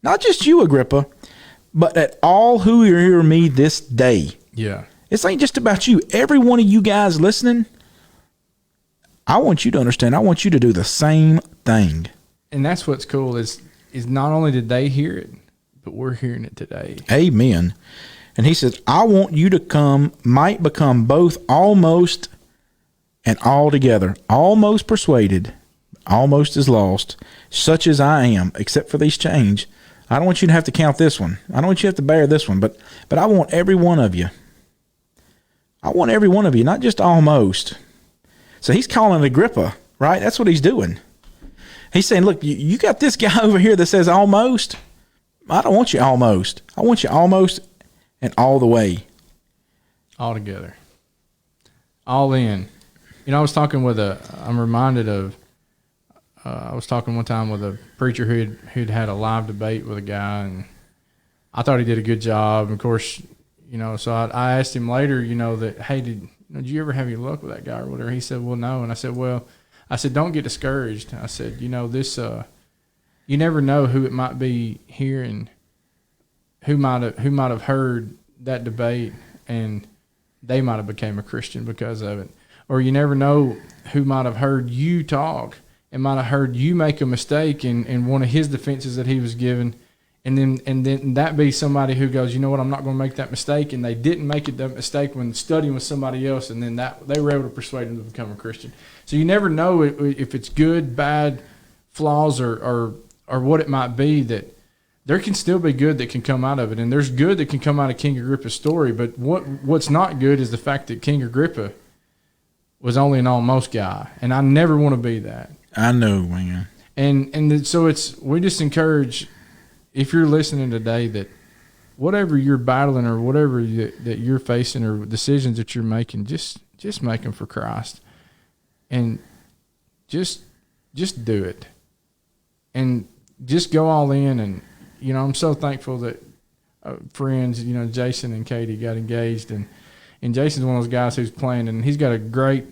not just you, Agrippa, but at all who hear me this day. Yeah. This ain't just about you. Every one of you guys listening, I want you to understand. I want you to do the same thing. And that's what's cool is not only did they hear it, but we're hearing it today. Amen. And he says, I want you to might become both almost and altogether, almost persuaded, almost as lost, such as I am, except for these chains. I don't want you to have to count this one. I don't want you to have to bear this one, but I want every one of you. I want every one of you, not just almost. So he's calling Agrippa, right? That's what he's doing. He's saying, look, you got this guy over here that says almost. I don't want you almost. I want you almost and all the way. All together. All in. I was talking I'm reminded of, I was talking one time with a preacher who'd had a live debate with a guy, and I thought he did a good job. And of course, so I asked him later, that, hey, did you ever have any luck with that guy or whatever? He said, well, no. And I said, don't get discouraged. I said, this, you never know who it might be hearing, who might have heard that debate and they might have became a Christian because of it. Or you never know who might have heard you talk and might have heard you make a mistake in one of his defenses that he was given. And then that be somebody who goes, you know what, I'm not going to make that mistake. And they didn't make that mistake when studying with somebody else. And then they were able to persuade them to become a Christian. So you never know if it's good, bad, flaws, or what it might be, that there can still be good that can come out of it. And there's good that can come out of King Agrippa's story. But what's not good is the fact that King Agrippa was only an almost guy. And I never want to be that. I know, man. And so we just encourage, if you're listening today, that whatever you're battling or whatever that you're facing or decisions that you're making, just make them for Christ. And just do it. And just go all in. And, I'm so thankful that friends, Jason and Katie got engaged. And Jason's one of those guys who's playing, and he's got a great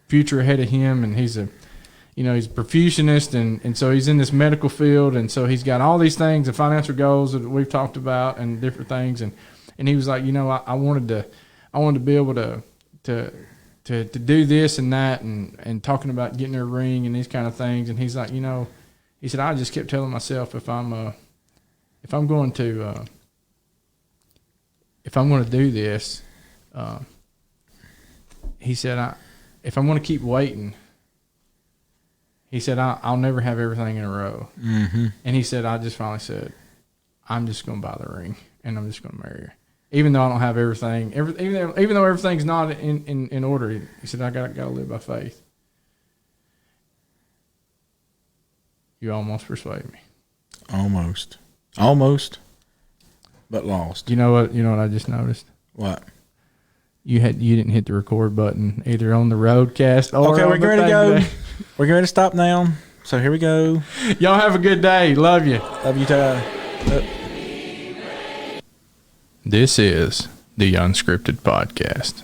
future ahead of him. And he's he's a perfusionist, and so he's in this medical field. And so he's got all these things and financial goals that we've talked about and different things. And he was like, I wanted to be able to to do this and that, and talking about getting a ring and these kind of things. And he's like, he said, I just kept telling myself if I'm going to do this, he said, if I'm going to keep waiting, he said, I'll never have everything in a row. Mm-hmm. And he said, I just finally said, I'm just going to buy the ring and I'm just going to marry her. Even though I don't have everything, even though everything's not in order, he said, I got to live by faith. You almost persuaded me. Almost, but lost. You know what I just noticed? What? You didn't hit the record button either on the roadcast or okay, on we're the ready to thing go. today. We're going to stop now. So here we go. Y'all have a good day. Love you. Love you, Ty. This is the Unscripted Podcast.